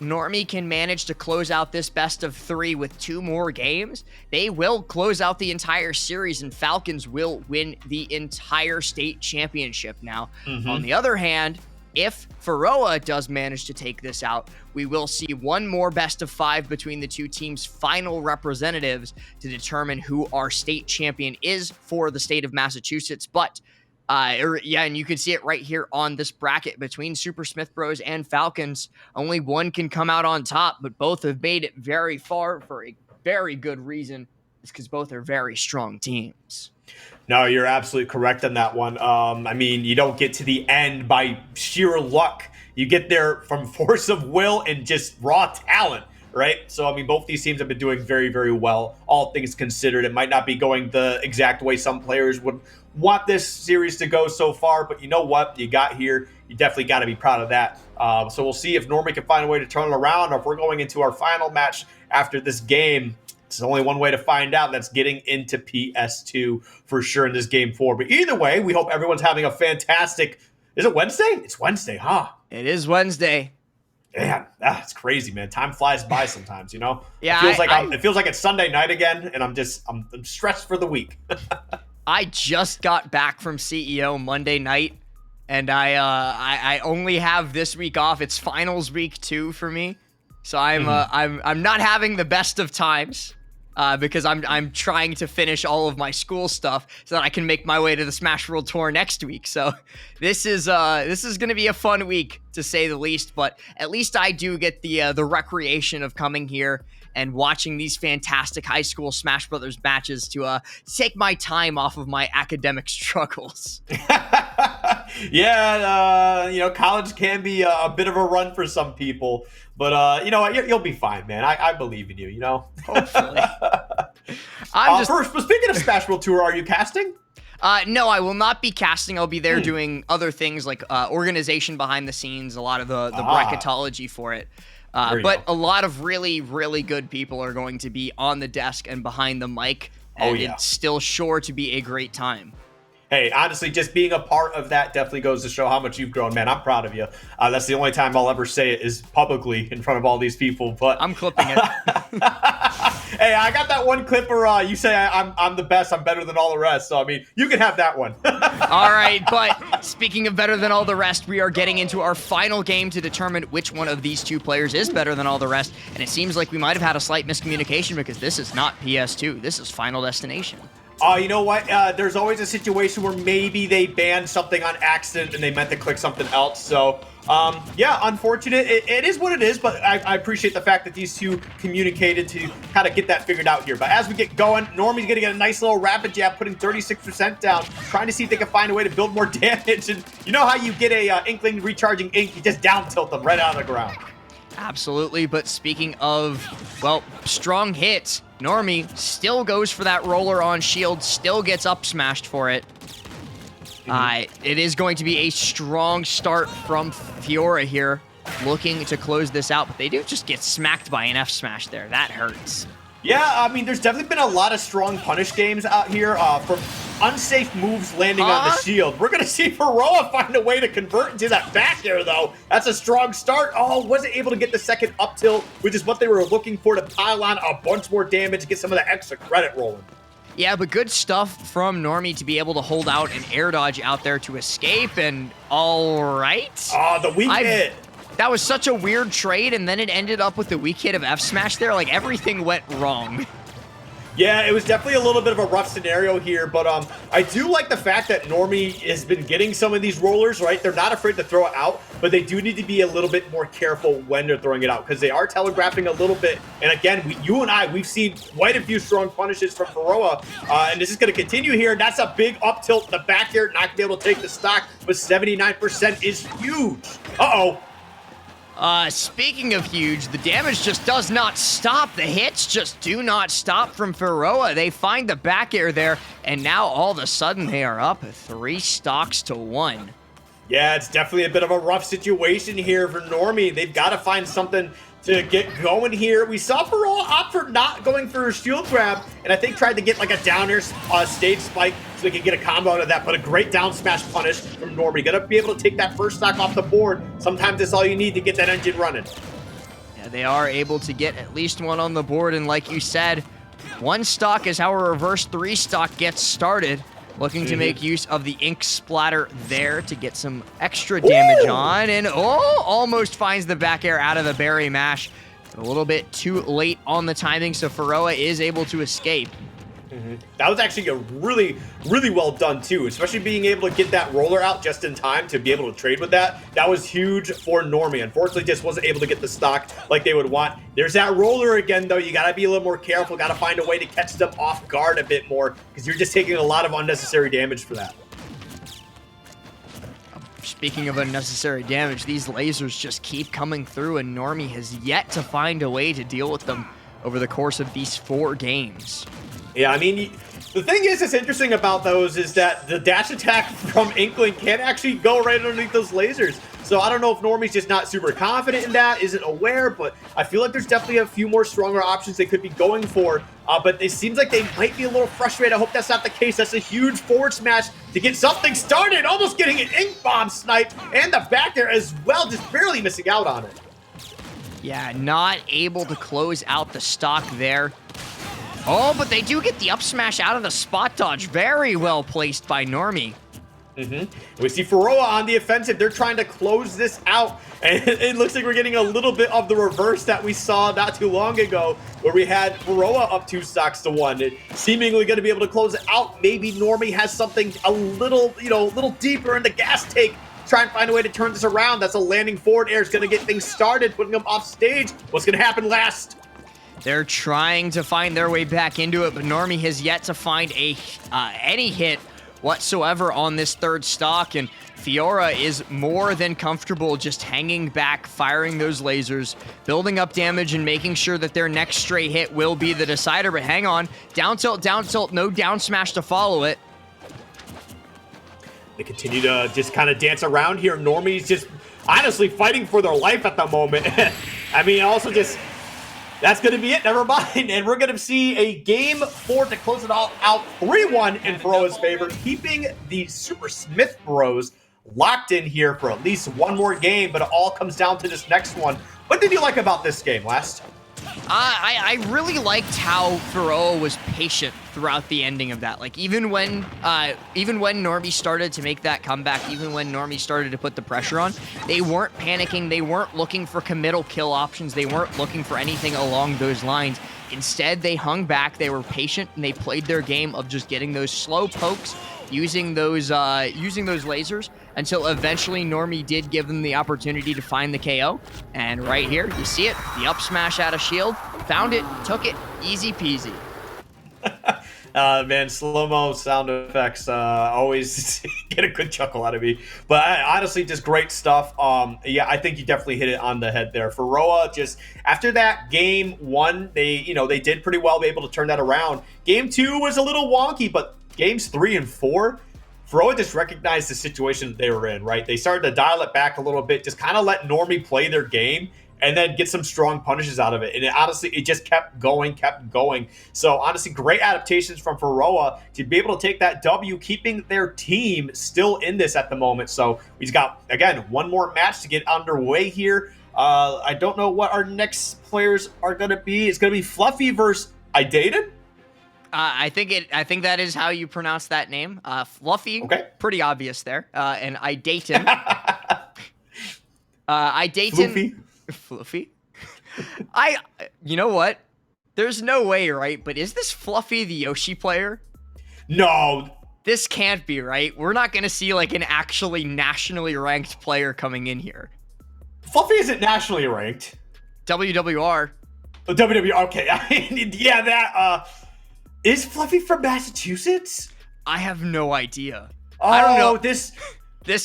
Normie can manage to close out this best-of-3 with 2 more games, they will close out the entire series, and Falcons will win the entire state championship. Now, on the other hand, if Faroa does manage to take this out, we will see one more best-of-5 between the two teams' final representatives to determine who our state champion is for the state of Massachusetts. But, and you can see it right here on this bracket between Super Smith Bros and Falcons. Only one can come out on top, but both have made it very far for a very good reason. It's because both are very strong teams. No, you're absolutely correct on that one. I mean, you don't get to the end by sheer luck. You get there from force of will and just raw talent, right? So, I mean, both these teams have been doing very, very well, all things considered. It might not be going the exact way some players would want this series to go so far, but you know what? You got here. You definitely got to be proud of that. So we'll see if Normie can find a way to turn it around, or if we're going into our final match after this game. There's only one way to find out, and that's getting into PS2 for sure in this game 4. But either way, we hope everyone's having a fantastic... Is it Wednesday? It's Wednesday, huh? It is Wednesday. Man, it's crazy, man. Time flies by sometimes, you know? Yeah, it feels like it's Sunday night again, and I'm stressed for the week. I just got back from CEO Monday night, and I only have this week off. It's finals week 2 for me. So I'm not having the best of times. Because I'm trying to finish all of my school stuff so that I can make my way to the Smash World Tour next week. So this is going to be a fun week, to say the least. But at least I do get the recreation of coming here and watching these fantastic high school Smash Brothers matches to take my time off of my academic struggles. Yeah, you know, college can be a bit of a run for some people. But you know what? You'll be fine, man. I believe in you, you know? Hopefully. First, but speaking of Smash World Tour, are you casting? No, I will not be casting. I'll be there doing other things like organization behind the scenes, a lot of the bracketology for it. But a lot of really, really good people are going to be on the desk and behind the mic. And it's still sure to be a great time. Hey, honestly, just being a part of that definitely goes to show how much you've grown, man. I'm proud of you. That's the only time I'll ever say it is publicly in front of all these people. But I'm clipping it. Hey, I got that one clip where you say I'm the best. I'm better than all the rest. So, I mean, you can have that one. All right, but speaking of better than all the rest, we are getting into our final game to determine which one of these two players is better than all the rest. And it seems like we might have had a slight miscommunication, because this is not PS2. This is Final Destination. You know what? There's always a situation where maybe they banned something on accident and they meant to click something else. So, yeah, unfortunate. It is what it is, but I appreciate the fact that these two communicated to kind of get that figured out here. But as we get going, Normie's going to get a nice little rapid jab, putting 36% down, trying to see if they can find a way to build more damage. And you know how you get a Inkling recharging ink? You just down tilt them right out of the ground. Absolutely, but speaking of, well, strong hits, Normie still goes for that roller on shield, still gets up smashed for it. It is going to be a strong start from Fiora here, looking to close this out, but they do just get smacked by an F smash there. That hurts. Yeah, I mean, there's definitely been a lot of strong punish games out here from unsafe moves landing on the shield. We're going to see Faroa find a way to convert into that back air, though. That's a strong start. Oh, wasn't able to get the second up tilt, which is what they were looking for, to pile on a bunch more damage, get some of the extra credit rolling. Yeah, but good stuff from Normie to be able to hold out an air dodge out there to escape, and all right. Oh, the weak hit. That was such a weird trade, and then it ended up with the weak hit of F smash there. Like, everything went wrong. Yeah, it was definitely a little bit of a rough scenario here, but I do like the fact that Normie has been getting some of these rollers, right? They're not afraid to throw it out. but they do need to be a little bit more careful when they're throwing it out because they are telegraphing a little bit. And again, you and I, we've seen quite a few strong punishes from Feroa, and this is going to continue here. That's a big up tilt. The back air, not going to be able to take the stock, but 79% is huge. Uh-oh. Speaking of huge, the damage just does not stop. The hits just do not stop from Feroa. They find the back air there, and now all of a sudden they are up 3 stocks to 1. Yeah, it's definitely a bit of a rough situation here for Normie. They've got to find something to get going here. We saw Feroa opt for not going for a shield grab, and I think tried to get like a down air stage spike so they could get a combo out of that, but a great down smash punish from Normie. Gonna be able to take that first stock off the board. Sometimes that's all you need to get that engine running. Yeah, they are able to get at least one on the board, and like you said, 1 stock is how a reverse 3 stock gets started. Looking to make use of the ink splatter there to get some extra damage on. And almost finds the back air out of the berry mash. A little bit too late on the timing, so Feroa is able to escape. That was actually a really, really well done too, especially being able to get that roller out just in time to be able to trade with that. That was huge for Normie. Unfortunately, just wasn't able to get the stock like they would want. There's that roller again, though. You got to be a little more careful. Got to find a way to catch them off guard a bit more because you're just taking a lot of unnecessary damage for that. Speaking of unnecessary damage, these lasers just keep coming through, and Normie has yet to find a way to deal with them over the course of these 4 games. Yeah, I mean, the thing is, that's interesting about those is that the dash attack from Inkling can actually go right underneath those lasers. So I don't know if Normie's just not super confident in that, isn't aware, but I feel like there's definitely a few more stronger options they could be going for. But it seems like they might be a little frustrated. I hope that's not the case. That's a huge forward smash to get something started, almost getting an ink bomb sniped, and the back there as well, just barely missing out on it. Yeah, not able to close out the stock there. Oh, but they do get the up smash out of the spot dodge. Very well placed by Normie. We see Feroa on the offensive. They're trying to close this out. And it looks like we're getting a little bit of the reverse that we saw not too long ago, where we had Feroa up 2 stocks to 1. And seemingly going to be able to close it out. Maybe Normie has something a little, a little deeper in the gas tank. Try and find a way to turn this around. That's a landing forward air. Is going to get things started, putting them off stage. What's going to happen last? They're trying to find their way back into it, but Normie has yet to find any hit whatsoever on this 3rd stock, and Fiora is more than comfortable just hanging back, firing those lasers, building up damage, and making sure that their next straight hit will be the decider. But hang on, down tilt, no down smash to follow it. They continue to just kind of dance around here. Normie's just honestly fighting for their life at the moment. I mean, also just... That's going to be it. Never mind. And we're going to see a game 4 to close it all out 3-1 in Feroa's favor, keeping the Super Smith Bros locked in here for at least one more game, but it all comes down to this next one. What did you like about this game, West? I really liked how Feroa was patient throughout the ending of that. Like, even when Normie started to make that comeback, even when Normie started to put the pressure on, they weren't panicking. They weren't looking for committal kill options. They weren't looking for anything along those lines. Instead, they hung back. They were patient, and they played their game of just getting those slow pokes, using those lasers, until eventually Normie did give them the opportunity to find the KO. And right here, you see it, the up smash out of shield, found it, took it, easy peasy. Man, slow-mo sound effects always get a good chuckle out of me. But honestly, just great stuff. Yeah, I think you definitely hit it on the head there. Feroa, just after that game 1, they did pretty well, be able to turn that around. Game 2 was a little wonky, but games 3 and 4, Feroa just recognized the situation that they were in, right? They started to dial it back a little bit, just kind of let Normie play their game, and then get some strong punishes out of it. And it just kept going. So honestly, great adaptations from Feroa to be able to take that W, keeping their team still in this at the moment. So we've got, again, one more match to get underway here. I don't know what our next players are going to be. It's going to be Fluffy versus Idaten. I think that is how you pronounce that name. Fluffy, okay. Pretty obvious there. And Idaten. Idaten. Fluffy. You know what? There's no way, right? But is this Fluffy the Yoshi player? No. this can't be right. We're not going to see like an actually nationally ranked player coming in here. Fluffy isn't nationally ranked. WWR. Oh, WWR. Okay. Yeah, that is Fluffy from Massachusetts? I have no idea. Oh, I don't know. This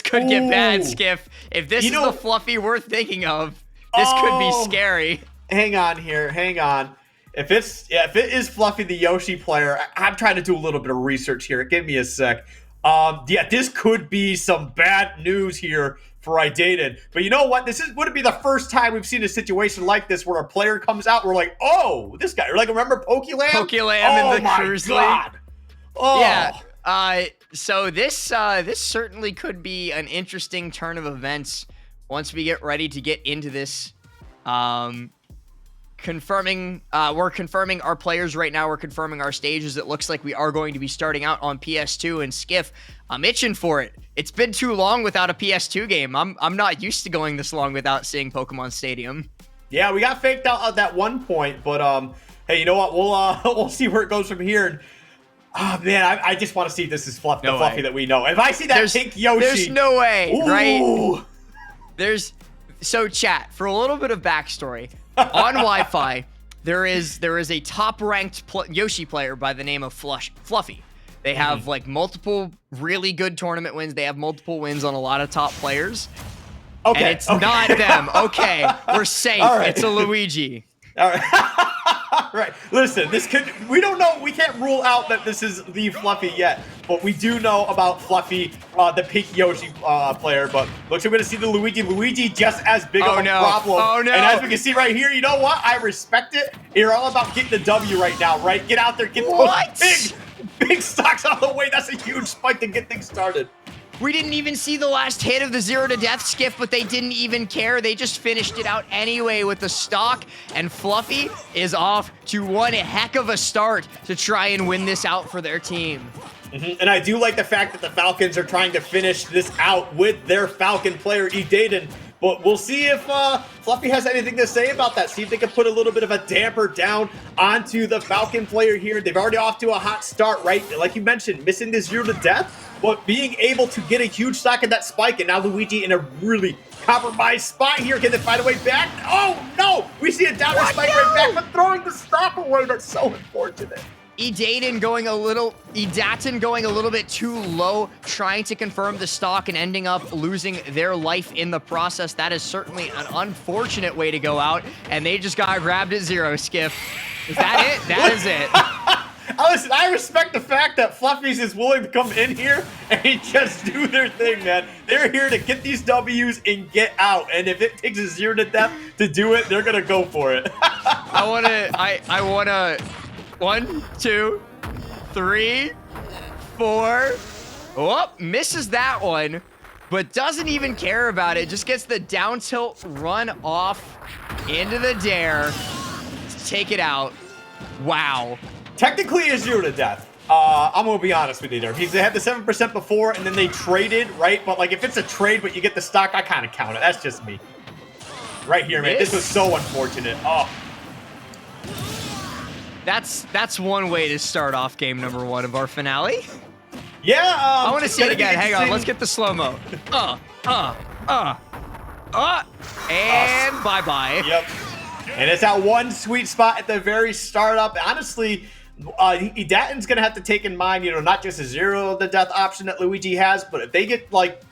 could get bad, Skiff. If this is the Fluffy we're thinking of, this could be scary. Hang on here. Hang on. If it is Fluffy the Yoshi player, I'm trying to do a little bit of research here. Give me a sec. Yeah, this could be some bad news here for Idaten. But you know what? This wouldn't be the first time we've seen a situation like this where a player comes out. We're like, oh, this guy. Like, remember Pokelam? Pokelam in the Cruise League. Oh yeah. So this certainly could be an interesting turn of events once we get ready to get into this. We're confirming our players right now. We're confirming our stages. It looks like we are going to be starting out on PS2 and Skiff. I'm itching for it. It's been too long without a PS2 game. I'm not used to going this long without seeing Pokemon Stadium. Yeah, we got faked out at that one point, but hey, you know what? We'll see where it goes from here. And, oh man, I just want to see if this is the Fluffy that we know. If I see that pink Yoshi, there's no way, right? So chat, for a little bit of backstory, on Wi-Fi, there is a top-ranked Yoshi player by the name of Fluffy. They have like multiple really good tournament wins. They have multiple wins on a lot of top players. Okay, and it's not them. Okay, we're safe. Right. It's a Luigi. All right. Right. Listen, we don't know. We can't rule out that this is the Fluffy yet, but we do know about Fluffy, the pink Yoshi player. But looks like we're going to see the Luigi. Luigi just as big of a problem. Oh, no. And as we can see right here, you know what? I respect it. You're all about getting the W right now, right? Get out there, get those big stocks out of the way. That's a huge spike to get things started. We didn't even see the last hit of the 0 to death Skiff, but they didn't even care. They just finished it out anyway with the stock, and Fluffy is off to one heck of a start to try and win this out for their team. And I do like the fact that the Falcons are trying to finish this out with their Falcon player, Idaten. But we'll see if Fluffy has anything to say about that. See if they can put a little bit of a damper down onto the Falcon player here. They've already off to a hot start, right? Like you mentioned, missing this 0 to death, but being able to get a huge stock of that spike. And now Luigi in a really compromised spot here. Can they find a way back? Oh, no! We see a downward spike right back, but throwing the stock away. That's so unfortunate. Idaten going a little bit too low, trying to confirm the stock and ending up losing their life in the process. That is certainly an unfortunate way to go out, and they just got grabbed at 0, Skiff. Is that it? That is it. Listen, I respect the fact that Fluffies is willing to come in here and just do their thing, man. They're here to get these W's and get out, and if it takes a 0 to death to do it, they're gonna go for it. I wanna 1, 2, 3, 4. Oh, misses that one, but doesn't even care about it. Just gets the down tilt run off into the dare. Take it out. Wow. Technically a 0 to death. I'm gonna be honest with you there. They had the 7% before, and then they traded, right? But like, if it's a trade, but you get the stock, I kind of count it. That's just me. Right here, man. This was so unfortunate. Oh. That's one way to start off game number 1 of our finale. Yeah, I want to see it again. Hang on, let's get the slow-mo. And bye-bye. Yep. And it's that one sweet spot at the very startup. Honestly, Idaten's going to have to take in mind, not just a 0 to death option that Luigi has, but if they get, like,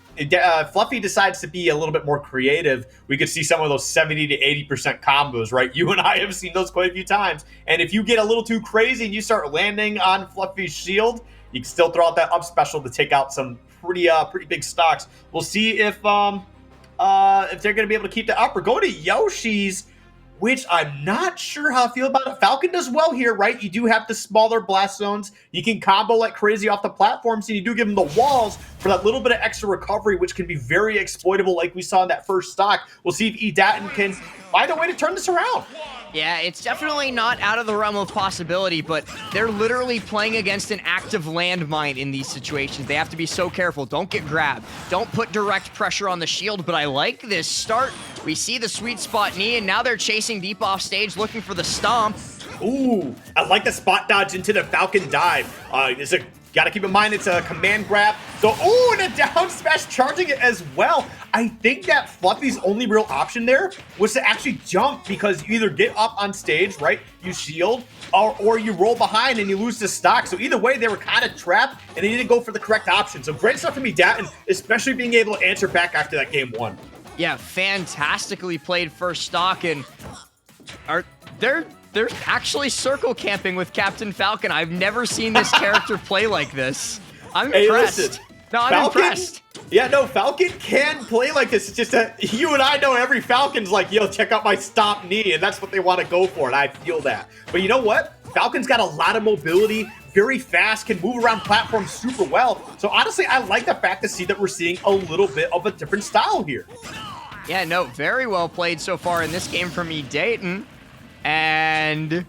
Fluffy decides to be a little bit more creative, we could see some of those 70 to 80% combos, right? You and I have seen those quite a few times. And if you get a little too crazy and you start landing on Fluffy's shield, you can still throw out that up special to take out some pretty big stocks. We'll see if they're going to be able to keep that up or go to Yoshi's, which I'm not sure how I feel about it. Falcon does well here, right? You do have the smaller blast zones. You can combo like crazy off the platforms, and you do give them the walls for that little bit of extra recovery, which can be very exploitable like we saw in that first stock. We'll see if Idaten can find a way to turn this around. Yeah, it's definitely not out of the realm of possibility, but they're literally playing against an active landmine in these situations. They have to be so careful. Don't get grabbed. Don't put direct pressure on the shield, but I like this start. We see the sweet spot knee, and now they're chasing deep off stage, looking for the stomp. Ooh, I like the spot dodge into the Falcon dive. It's a got to keep in mind it's a command grab. So, oh, and a down smash charging it as well. I think that Fluffy's only real option there was to actually jump, because you either get up on stage, right? You shield, or you roll behind and you lose the stock. So either way, they were kind of trapped, and they didn't go for the correct option. So great stuff from Edaten, especially being able to answer back after that game 1. Yeah, fantastically played first stock, and they're actually circle camping with Captain Falcon. I've never seen this character play like this. I'm impressed. Listen, no, I'm Falcon, impressed. Yeah, no, Falcon can play like this. It's just that you and I know every Falcon's like, yo, check out my stomp knee, and that's what they want to go for, and I feel that. But you know what? Falcon's got a lot of mobility, very fast, can move around platforms super well. So honestly, I like the fact to see that we're seeing a little bit of a different style here. Yeah, no, very well played so far in this game from Edaten. And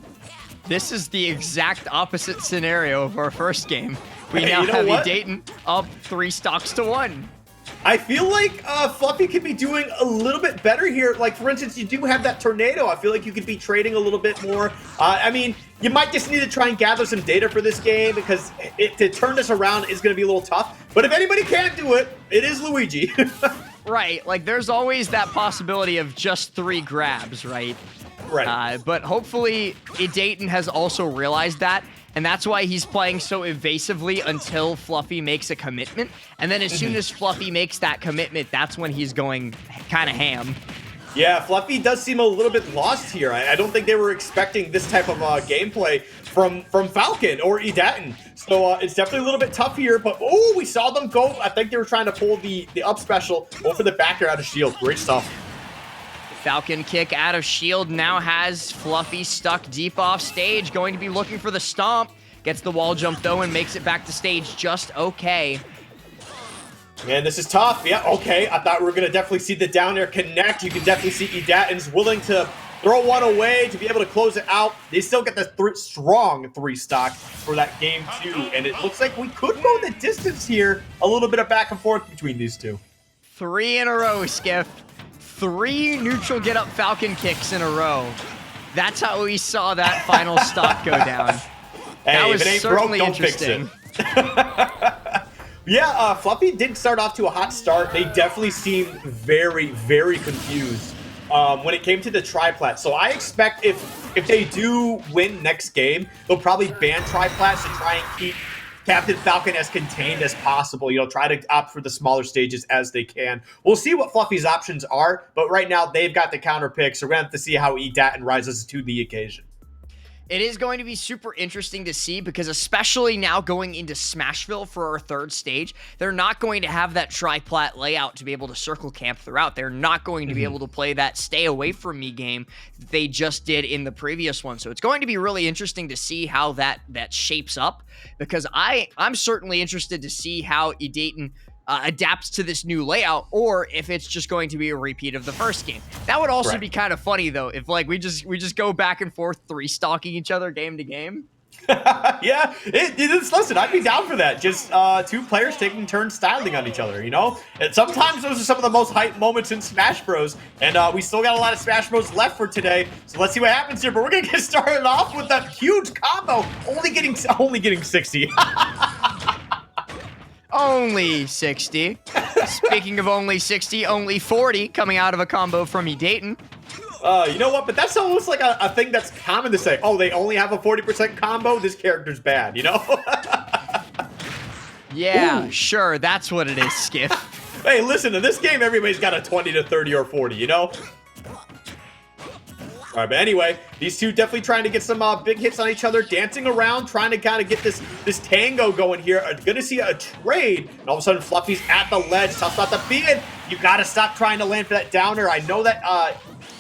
this is the exact opposite scenario of our first game. We now have Edaten up 3 stocks to 1. I feel like Fluffy could be doing a little bit better here. Like, for instance, you do have that tornado. I feel like you could be trading a little bit more. I mean, you might just need to try and gather some data for this game, because to turn this around is going to be a little tough. But if anybody can do it, it is Luigi. Right, like there's always that possibility of just 3 grabs, right? Right. But hopefully Edaten has also realized that, and that's why he's playing so evasively until Fluffy makes a commitment. And then as soon as Fluffy makes that commitment, that's when he's going kind of ham. Yeah, Fluffy does seem a little bit lost here. I don't think they were expecting this type of gameplay from Falcon or Edaten. So it's definitely a little bit tough here. But, oh, we saw them go. I think they were trying to pull the up special over the back air out of shield. Great stuff. Falcon kick out of shield now has Fluffy stuck deep off stage, going to be looking for the stomp. Gets the wall jump though and makes it back to stage just okay. Man, this is tough. Yeah, okay. I thought we were going to definitely see the down air connect. You can definitely see Edaten's willing to throw one away to be able to close it out. They still get the strong 3 stock for that game 2. And it looks like we could go the distance here. A little bit of back and forth between these two. 3 in a row, Skiff. 3 neutral get up Falcon kicks in a row. That's how we saw that final stock go down. Hey, that was if it ain't certainly broke, don't interesting. fix it. Yeah, Fluffy did start off to a hot start. They definitely seemed very, very confused when it came to the triplat. So I expect if they do win next game, they'll probably ban triplats to try and keep Captain Falcon as contained as possible. You know, try to opt for the smaller stages as they can. We'll see what Fluffy's options are, but right now they've got the counter pick, so we're going to have to see how Edaten rises to the occasion. It is going to be super interesting to see, because especially now going into Smashville for our 3rd stage, they're not going to have that triplat layout to be able to circle camp throughout. They're not going to be able to play that stay away from me game that they just did in the previous one. So it's going to be really interesting to see how that shapes up, because I'm certainly interested to see how Edaten adapts to this new layout, or if it's just going to be a repeat of the first game. That would also be kind of funny though, if like we just go back and forth 3 stalking each other game to game. Yeah, listen, I'd be down for that. Just 2 players taking turns styling on each other, you know? And sometimes those are some of the most hype moments in Smash Bros. And we still got a lot of Smash Bros left for today. So let's see what happens here. But we're going to get started off with that huge combo. Only getting 60. Only 60. Speaking of only 60, only 40 coming out of a combo from Edaten. You know what? But that's almost like a thing that's common to say. Oh, they only have a 40% combo? This character's bad, you know? Yeah, sure. That's what it is, Skiff. Hey, listen, in this game, everybody's got a 20 to 30 or 40, you know? All right, but anyway, these two definitely trying to get some big hits on each other, dancing around, trying to kind of get this tango going here. Going to see a trade, and all of a sudden Fluffy's at the ledge. Tough spot to be in. You got to stop trying to land for that downer. I know that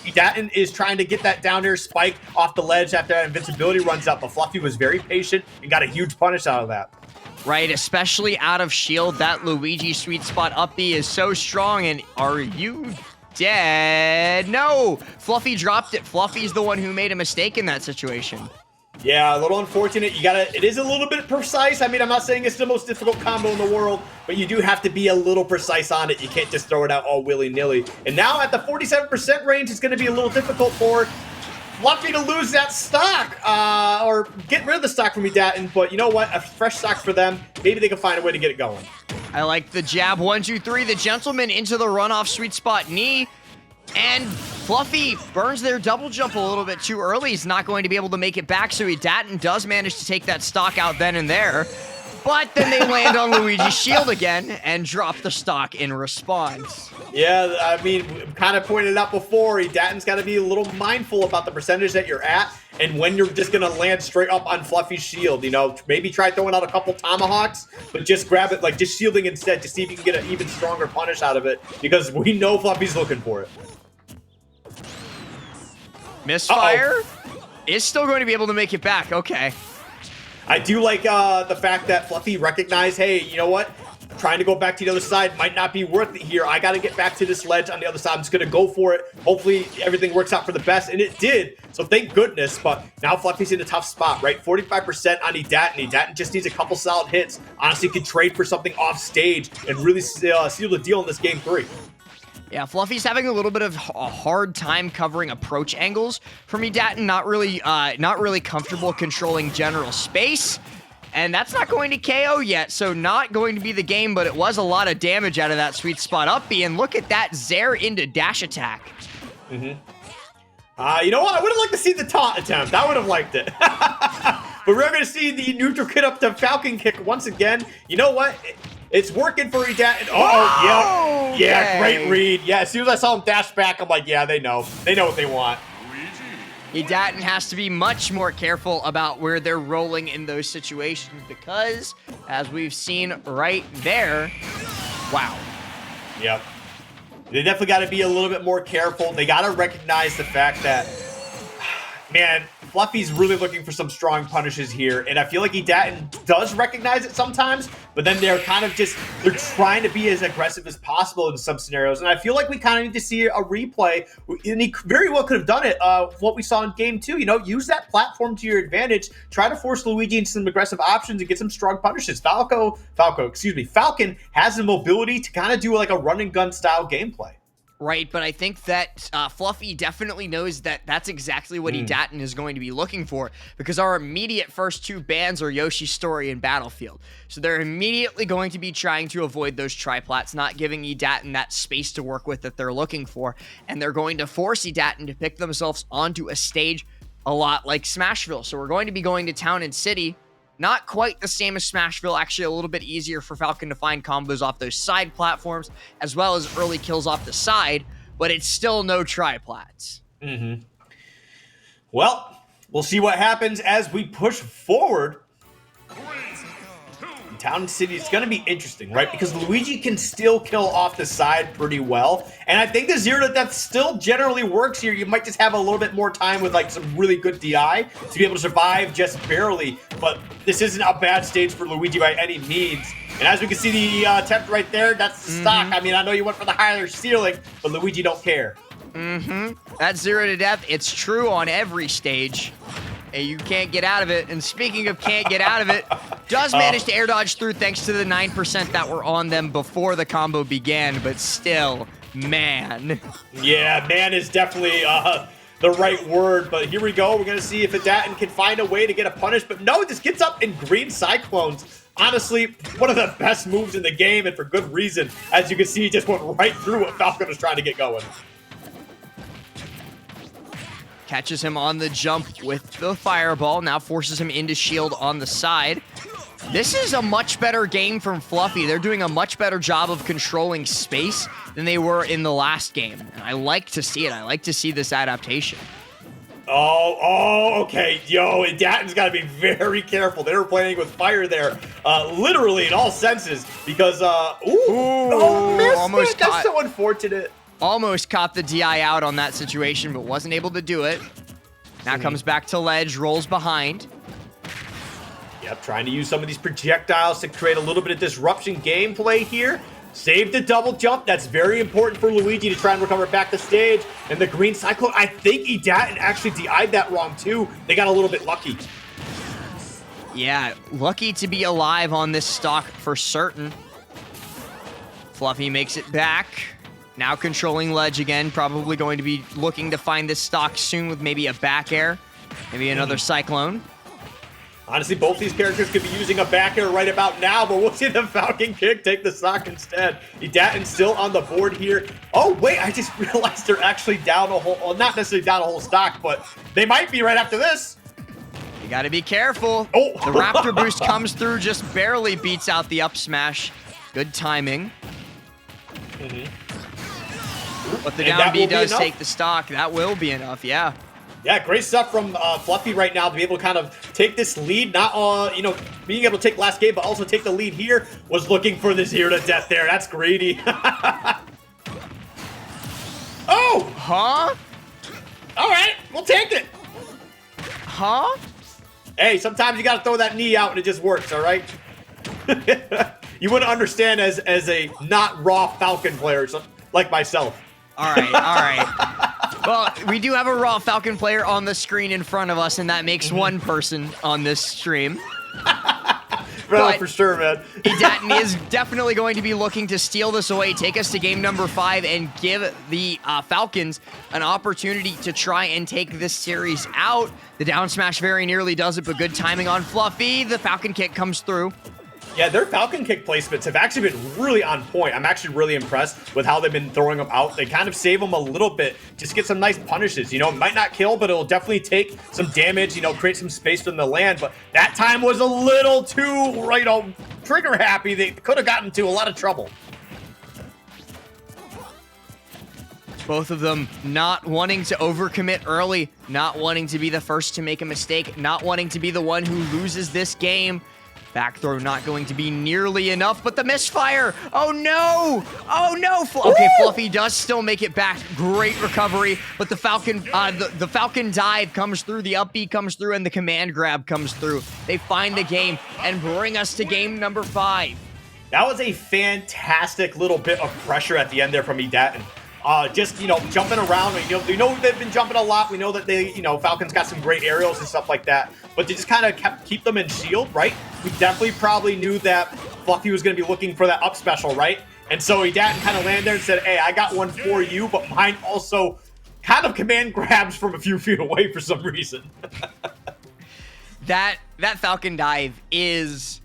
Edaten is trying to get that down air spike off the ledge after that invincibility runs out, but Fluffy was very patient and got a huge punish out of that. Right, especially out of shield. That Luigi sweet spot up B is so strong, and are you dead? No! Fluffy dropped it. Fluffy's the one who made a mistake in that situation. Yeah, a little unfortunate. It is a little bit precise. I mean, I'm not saying it's the most difficult combo in the world, but you do have to be a little precise on it. You can't just throw it out all willy-nilly. And now at the 47% range, it's going to be a little difficult for Fluffy to lose that stock, or get rid of the stock from Edatin, but you know what? A fresh stock for them. Maybe they can find a way to get it going. I like the jab. 1, 2, 3. The gentleman into the runoff sweet spot knee. And Fluffy burns their double jump a little bit too early. He's not going to be able to make it back, so Edatin does manage to take that stock out then and there. But then they land on Luigi's shield again and drop the stock in response. Yeah, I mean, we kind of pointed out before, Edatin's got to be a little mindful about the percentage that you're at and when you're just going to land straight up on Fluffy's shield. You know, maybe try throwing out a couple tomahawks, but just grab it, like just shielding instead to see if you can get an even stronger punish out of it, because we know Fluffy's looking for it. Misfire is still going to be able to make it back. Okay. I do like the fact that Fluffy recognized, hey, you know what? Trying to go back to the other side might not be worth it here. I got to get back to this ledge on the other side. I'm just going to go for it. Hopefully everything works out for the best, and it did. So thank goodness, but now Fluffy's in a tough spot, right? 45% on Edatin. Edatin just needs a couple solid hits. Honestly, could trade for something off stage and really seal the deal in this game 3. Yeah, Fluffy's having a little bit of a hard time covering approach angles from Edatin. Not really comfortable controlling general space. And that's not going to KO yet, so not going to be the game, but it was a lot of damage out of that sweet spot up B. And look at that Zair into dash attack. You know what? I would have liked to see the taunt attempt. I would have liked it. But we're going to see the neutral kid up to Falcon kick once again. You know what? It's working for Edatin. Oh, yeah. Yeah, great read. Yeah, as soon as I saw him dash back, I'm like, yeah, they know. They know what they want. Edatin has to be much more careful about where they're rolling in those situations because, as we've seen right there, wow. Yep. They definitely got to be a little bit more careful. They got to recognize the fact that, man, Fluffy's really looking for some strong punishes here, and I feel like Edatin does recognize it sometimes, but then they're kind of just, they're trying to be as aggressive as possible in some scenarios, and I feel like we kind of need to see a replay, and he very well could have done it, what we saw in game 2, you know, use that platform to your advantage, try to force Luigi into some aggressive options and get some strong punishes. Falcon has the mobility to kind of do like a run and gun style gameplay. Right, but I think that Fluffy definitely knows that that's exactly what Edatin is going to be looking for, because our immediate first 2 bans are Yoshi's Story and Battlefield. So they're immediately going to be trying to avoid those triplats, not giving Edatin that space to work with that they're looking for, and they're going to force Edatin to pick themselves onto a stage a lot like Smashville. So we're going to be going to Town and City. Not quite the same as Smashville, actually a little bit easier for Falcon to find combos off those side platforms, as well as early kills off the side, but it's still no triplats. Well, we'll see what happens as we push forward. Town and City, it's going to be interesting, right? Because Luigi can still kill off the side pretty well. And I think the 0 to death still generally works here. You might just have a little bit more time with like some really good DI to be able to survive just barely. But this isn't a bad stage for Luigi by any means. And as we can see the attempt right there, that's the stock. I mean, I know you went for the higher ceiling, but Luigi don't care. That 0 to death, it's true on every stage. You can't get out of it. And speaking of can't get out of it, does manage to air dodge through thanks to the 9% that were on them before the combo began, but still, man. Yeah, man is definitely the right word, but here we go. We're going to see if Edatin can find a way to get a punish, but no, this gets up in green cyclones. Honestly, one of the best moves in the game, and for good reason. As you can see, he just went right through what Falcon was trying to get going. Catches him on the jump with the fireball, now forces him into shield on the side. This is a much better game from Fluffy. They're doing a much better job of controlling space than they were in the last game. And I like to see it. I like to see this adaptation. Okay. Yo, Edatin's got to be very careful. They were playing with fire there, literally in all senses, because, missed almost it. That's so unfortunate. Almost caught the DI out on that situation, but wasn't able to do it. Now comes back to ledge, rolls behind. Yep, trying to use some of these projectiles to create a little bit of disruption gameplay here. Save the double jump. That's very important for Luigi to try and recover back the stage. And the green cyclone, I think Edatin actually DI'd that wrong too. They got a little bit lucky. Yeah, lucky to be alive on this stock for certain. Fluffy makes it back. Now controlling ledge again, probably going to be looking to find this stock soon with maybe a back air, maybe another cyclone. Honestly, both these characters could be using a back air right about now, but we'll see the Falcon Kick take the stock instead. Edatin still on the board here. Oh, wait, I just realized they're actually down a whole, well, not necessarily down a whole stock, but they might be right after this. You gotta be careful. Oh. The Raptor boost comes through, just barely beats out the up smash. Good timing. But the down B does take the stock. That will be enough, yeah. Yeah, great stuff from Fluffy right now to be able to kind of take this lead. Not, you know, being able to take last game, but also take the lead here. Was looking for the 0 to death there. That's greedy. Oh! Huh? All right, we'll take it. Huh? Hey, sometimes you got to throw that knee out and it just works, all right? You wouldn't understand as a not raw Falcon player like myself. All right, all right. Well, we do have a raw Falcon player on the screen in front of us, and that makes one person on this stream. Bro, for sure, man. Edatin is definitely going to be looking to steal this away, take us to game number 5, and give the Falcons an opportunity to try and take this series out. The down smash very nearly does it, but good timing on Fluffy. The Falcon Kick comes through. Yeah, their Falcon Kick placements have actually been really on point. I'm actually really impressed with how they've been throwing them out. They kind of save them a little bit, just get some nice punishes. You know, it might not kill, but it'll definitely take some damage, you know, create some space from the land. But that time was a little too, you know, trigger happy. They could have gotten into a lot of trouble. Both of them not wanting to overcommit early, not wanting to be the first to make a mistake, not wanting to be the one who loses this game. Back throw not going to be nearly enough, but the misfire! Oh no! Oh no! Okay, Fluffy does still make it back. Great recovery, but the Falcon, the Falcon dive comes through, the up B comes through, and the command grab comes through. They find the game and bring us to game number 5. That was a fantastic little bit of pressure at the end there from Edatin. Just, you know, jumping around. We know they've been jumping a lot. We know that they, you know, Falcons got some great aerials and stuff like that. But they just kind of keep them in shield, right? We definitely probably knew that Fluffy was going to be looking for that up special, right? And so Edatin kind of landed there and said, hey, I got one for you, but mine also kind of command grabs from a few feet away for some reason. That Falcon dive is...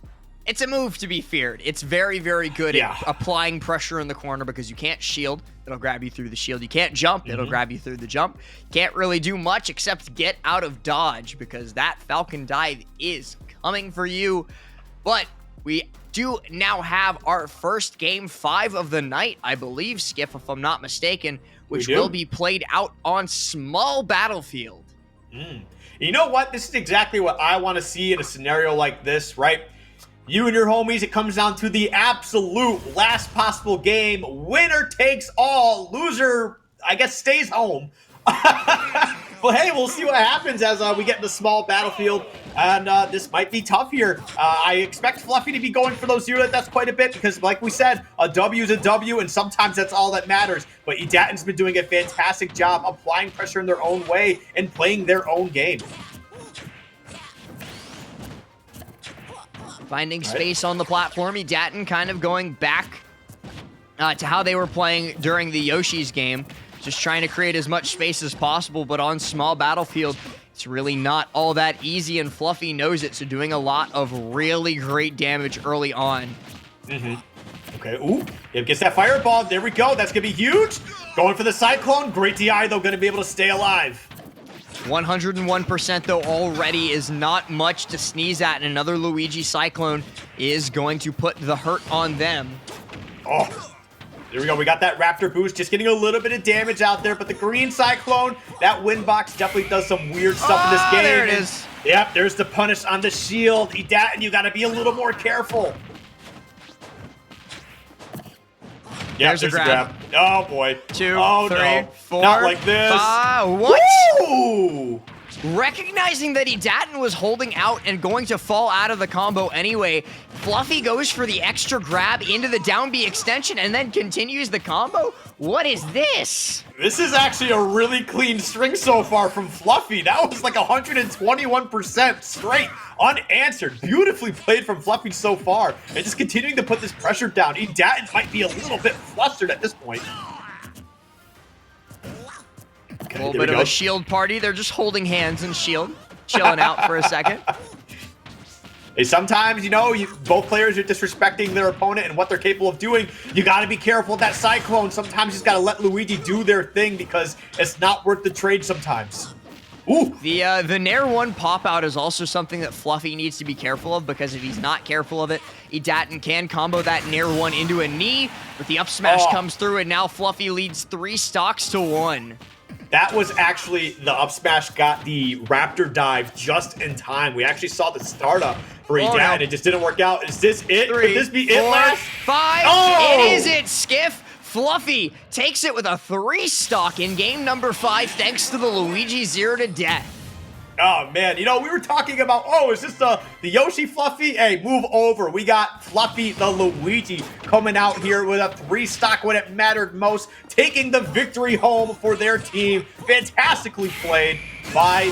It's a move to be feared. It's very, very good at applying pressure in the corner because you can't shield. It'll grab you through the shield. You can't jump. It'll grab you through the jump. Can't really do much except get out of dodge because that Falcon dive is coming for you. But we do now have our first game 5 of the night, I believe, Skiff, if I'm not mistaken, which will be played out on small battlefield. You know what? This is exactly what I want to see in a scenario like this, right? You and your homies, it comes down to the absolute last possible game. Winner takes all. Loser, I guess, stays home. But hey, we'll see what happens as we get in the small battlefield. And this might be tough here. I expect Fluffy to be going for those 0 that's quite a bit because, like we said, a W is a W, and sometimes that's all that matters. But Edatin's been doing a fantastic job applying pressure in their own way and playing their own game. Finding space on the platform. Edatin kind of going back to how they were playing during the Yoshi's game. Just trying to create as much space as possible, but on small battlefield, it's really not all that easy, and Fluffy knows it, so doing a lot of really great damage early on. Okay, ooh, it gets that fireball. There we go. That's going to be huge. Going for the Cyclone. Great DI, though, going to be able to stay alive. 101% though already is not much to sneeze at, and another Luigi Cyclone is going to put the hurt on them. Oh, there we go. We got that Raptor boost, just getting a little bit of damage out there, but the green Cyclone, that win box definitely does some weird stuff in this game. There it is. Yep, there's the punish on the shield. Edatin, you got to be a little more careful. Yeah, there's a grab. Oh boy. 2, oh, 3, no. 4. Not like this. What? Woo! Recognizing that Edatin was holding out and going to fall out of the combo anyway, Fluffy goes for the extra grab into the down B extension and then continues the combo? What is this? This is actually a really clean string so far from Fluffy. That was like 121% straight, unanswered. Beautifully played from Fluffy so far. And just continuing to put this pressure down. Edatin might be a little bit flustered at this point. Okay, A little here bit we of go. a shield party. They're just holding hands and shield, chilling out for a second. Hey, sometimes, you know, both players are disrespecting their opponent and what they're capable of doing. You got to be careful with that Cyclone. Sometimes you just got to let Luigi do their thing because it's not worth the trade sometimes. Ooh. The Nair 1 pop-out is also something that Fluffy needs to be careful of, because if he's not careful of it, Edatin can combo that Nair 1 into a knee, but the up smash comes through, and now Fluffy leads 3 stocks to 1. That was actually, the up smash got the Raptor dive just in time. We actually saw the startup for Edatin, and it just didn't work out. Is this it? 3, Could this be 4, it last? 5. Oh! It is it, Skiff. Fluffy takes it with a 3 stock in game number 5, thanks to the Luigi 0 to death. Oh, man. You know, we were talking about, oh, is this the Yoshi Fluffy? Hey, move over. We got Fluffy the Luigi coming out here with a 3 stock when it mattered most, taking the victory home for their team. Fantastically played by,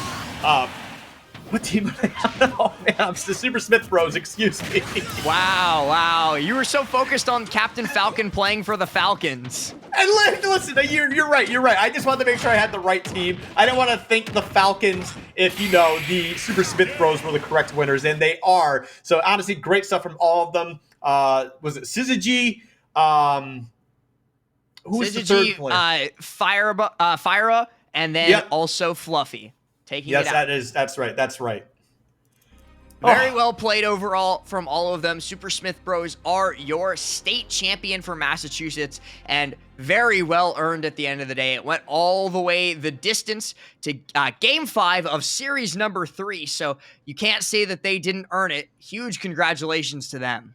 what team? Oh, man, it's the Super Smith Bros, excuse me. Wow. You were so focused on Captain Falcon playing for the Falcons. And listen, you're right. I just wanted to make sure I had the right team. I didn't want to thank the Falcons if, you know, the Super Smith Bros were the correct winners, and they are. So, honestly, great stuff from all of them. Was it Syzygy? Who was the third player? Fyra, and then also Fluffy taking it out. That's right. Very well played overall from all of them. Super Smith Bros are your state champion for Massachusetts, and very well earned at the end of the day. It went all the way the distance to Game 5 of Series number 3, so you can't say that they didn't earn it. Huge congratulations to them.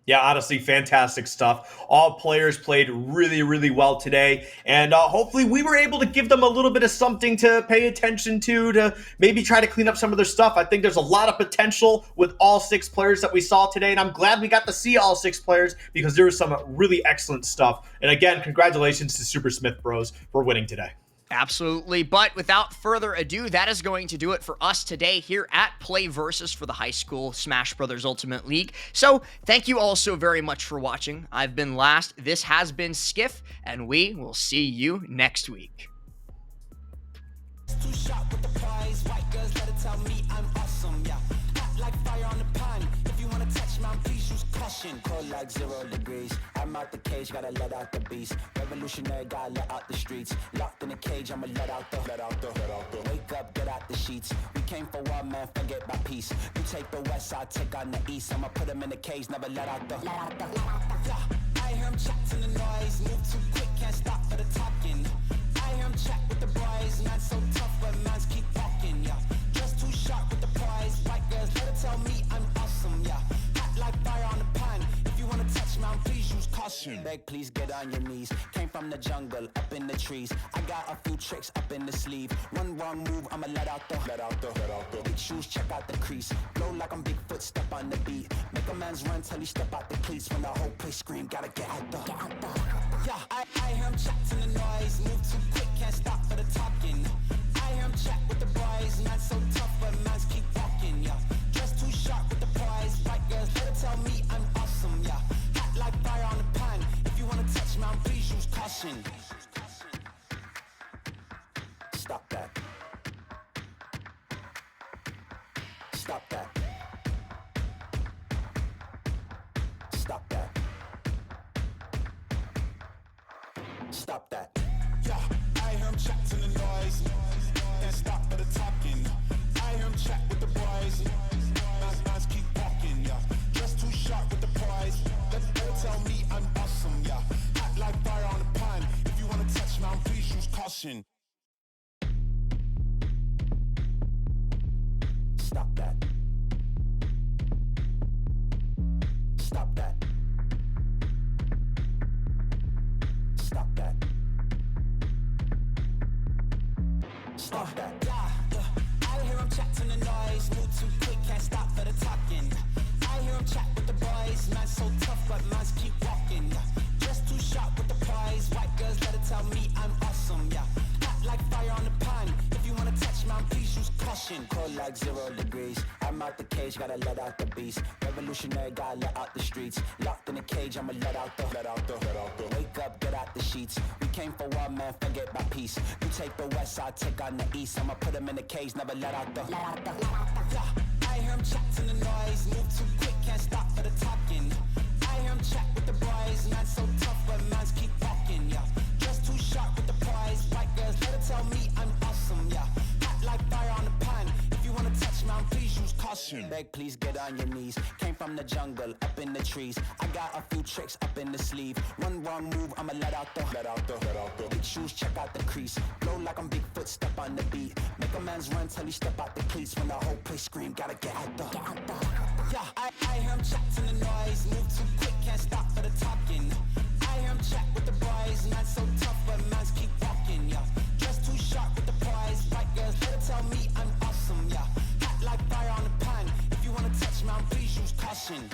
Yeah, honestly, fantastic stuff. All players played really, really well today. And hopefully we were able to give them a little bit of something to pay attention to maybe try to clean up some of their stuff. I think there's a lot of potential with all 6 players that we saw today. And I'm glad we got to see all 6 players because there was some really excellent stuff. And again, congratulations to Super Smith Bros for winning today. Absolutely. But without further ado, that is going to do it for us today here at PlayVS for the High School Smash Brothers Ultimate League. So thank you all so very much for watching. I've been Last. This has been Skiff, and we will see you next week. Cold like 0 degrees. I'm out the cage, gotta let out the beast. Revolutionary, gotta let out the streets. Locked in a cage, I'ma let out the. Wake up, get out the sheets. We came for one man, forget my peace. You take the west, I take on the east. I'ma put him in the cage, never let out the. Yeah, I hear him chat to the noise. Move too quick, can't stop for the talking. I hear him chat with the boys. Man so tough, but mans keep walking. Yeah, just too sharp with the prize. White girls, let her tell me I'm awesome. Yeah. Like fire on the pan. If you wanna touch me, please use caution. Beg, please get on your knees. Came from the jungle, up in the trees. I got a few tricks up in the sleeve. One wrong move, I'ma let out the. Big shoes, check out the crease. Blow like I'm Bigfoot, step on the beat. Make a man's run till he step out the cleats. When the whole place scream, gotta get out the. Yeah, I hear him chat to the noise. Move too quick, can't stop for the talking. I hear him chat with the boys. Man so tough, but mans keep walking. Yeah, just too sharp with the prize. White girls, let her tell me I'm awesome. Yeah, hot like fire on the pan. If you wanna touch me, please use caution. Stop that. Stop that. Stop that. Stop that. Yeah, I hear him chat to the noise. Can't stop for the talking. I hear him chat with the boys. Man's keep walking, yeah. Just too sharp with the prize. Let her tell me I'm awesome, yeah. Hot like fire on the pan. If you wanna touch me, please use caution. Stop that. Stop that. Stop that. Stop that. I hear him chat to the noise. Move too quick, can't stop for the talking. I hear him chat with the boys. Man so tough, but mans keep walking. Just too sharp with the prize. White girls, let her tell me I'm awesome. Yeah, hot like fire on the pan. If you wanna touch me, please use caution. Cold like 0 degrees. I'm out the cage. cage, gotta let out the beast. Revolutionary, gotta let out the streets. Locked in a cage, I'ma let out the. Wake up, get out the sheets. We came for war, man, forget my peace. You take the west, I'll take on the east. I'ma put them in the cage, never let out the. Yeah, I hear him chat to the noise. Move too quick, can't stop for the talking. I hear him chat with the boys. Man so tough, but mans keep walking, yeah. Just too sharp with the prize. White girls, let her tell me I'm awesome, yeah. Hot like fire on the pan. If you wanna touch me, please use caution. Beg, please get on your knees. Came from the jungle, up in the trees. I got a few tricks up in the sleeve. One wrong move, I'ma let out the. Big shoes, check out the crease. Blow like I'm Bigfoot, step on the beat. Make a man's run till he step out the cleats. When the whole place scream, gotta get out the. Yeah, I hear him chat to the noise. Move too quick, can't stop for the talking. I hear him chat with the boys. Man so tough, but mans keep walking, yeah. Just too sharp with the prize. White girls, let her tell me I'm awesome, yeah. Hot like fire on the pan. If you wanna touch me, please use caution.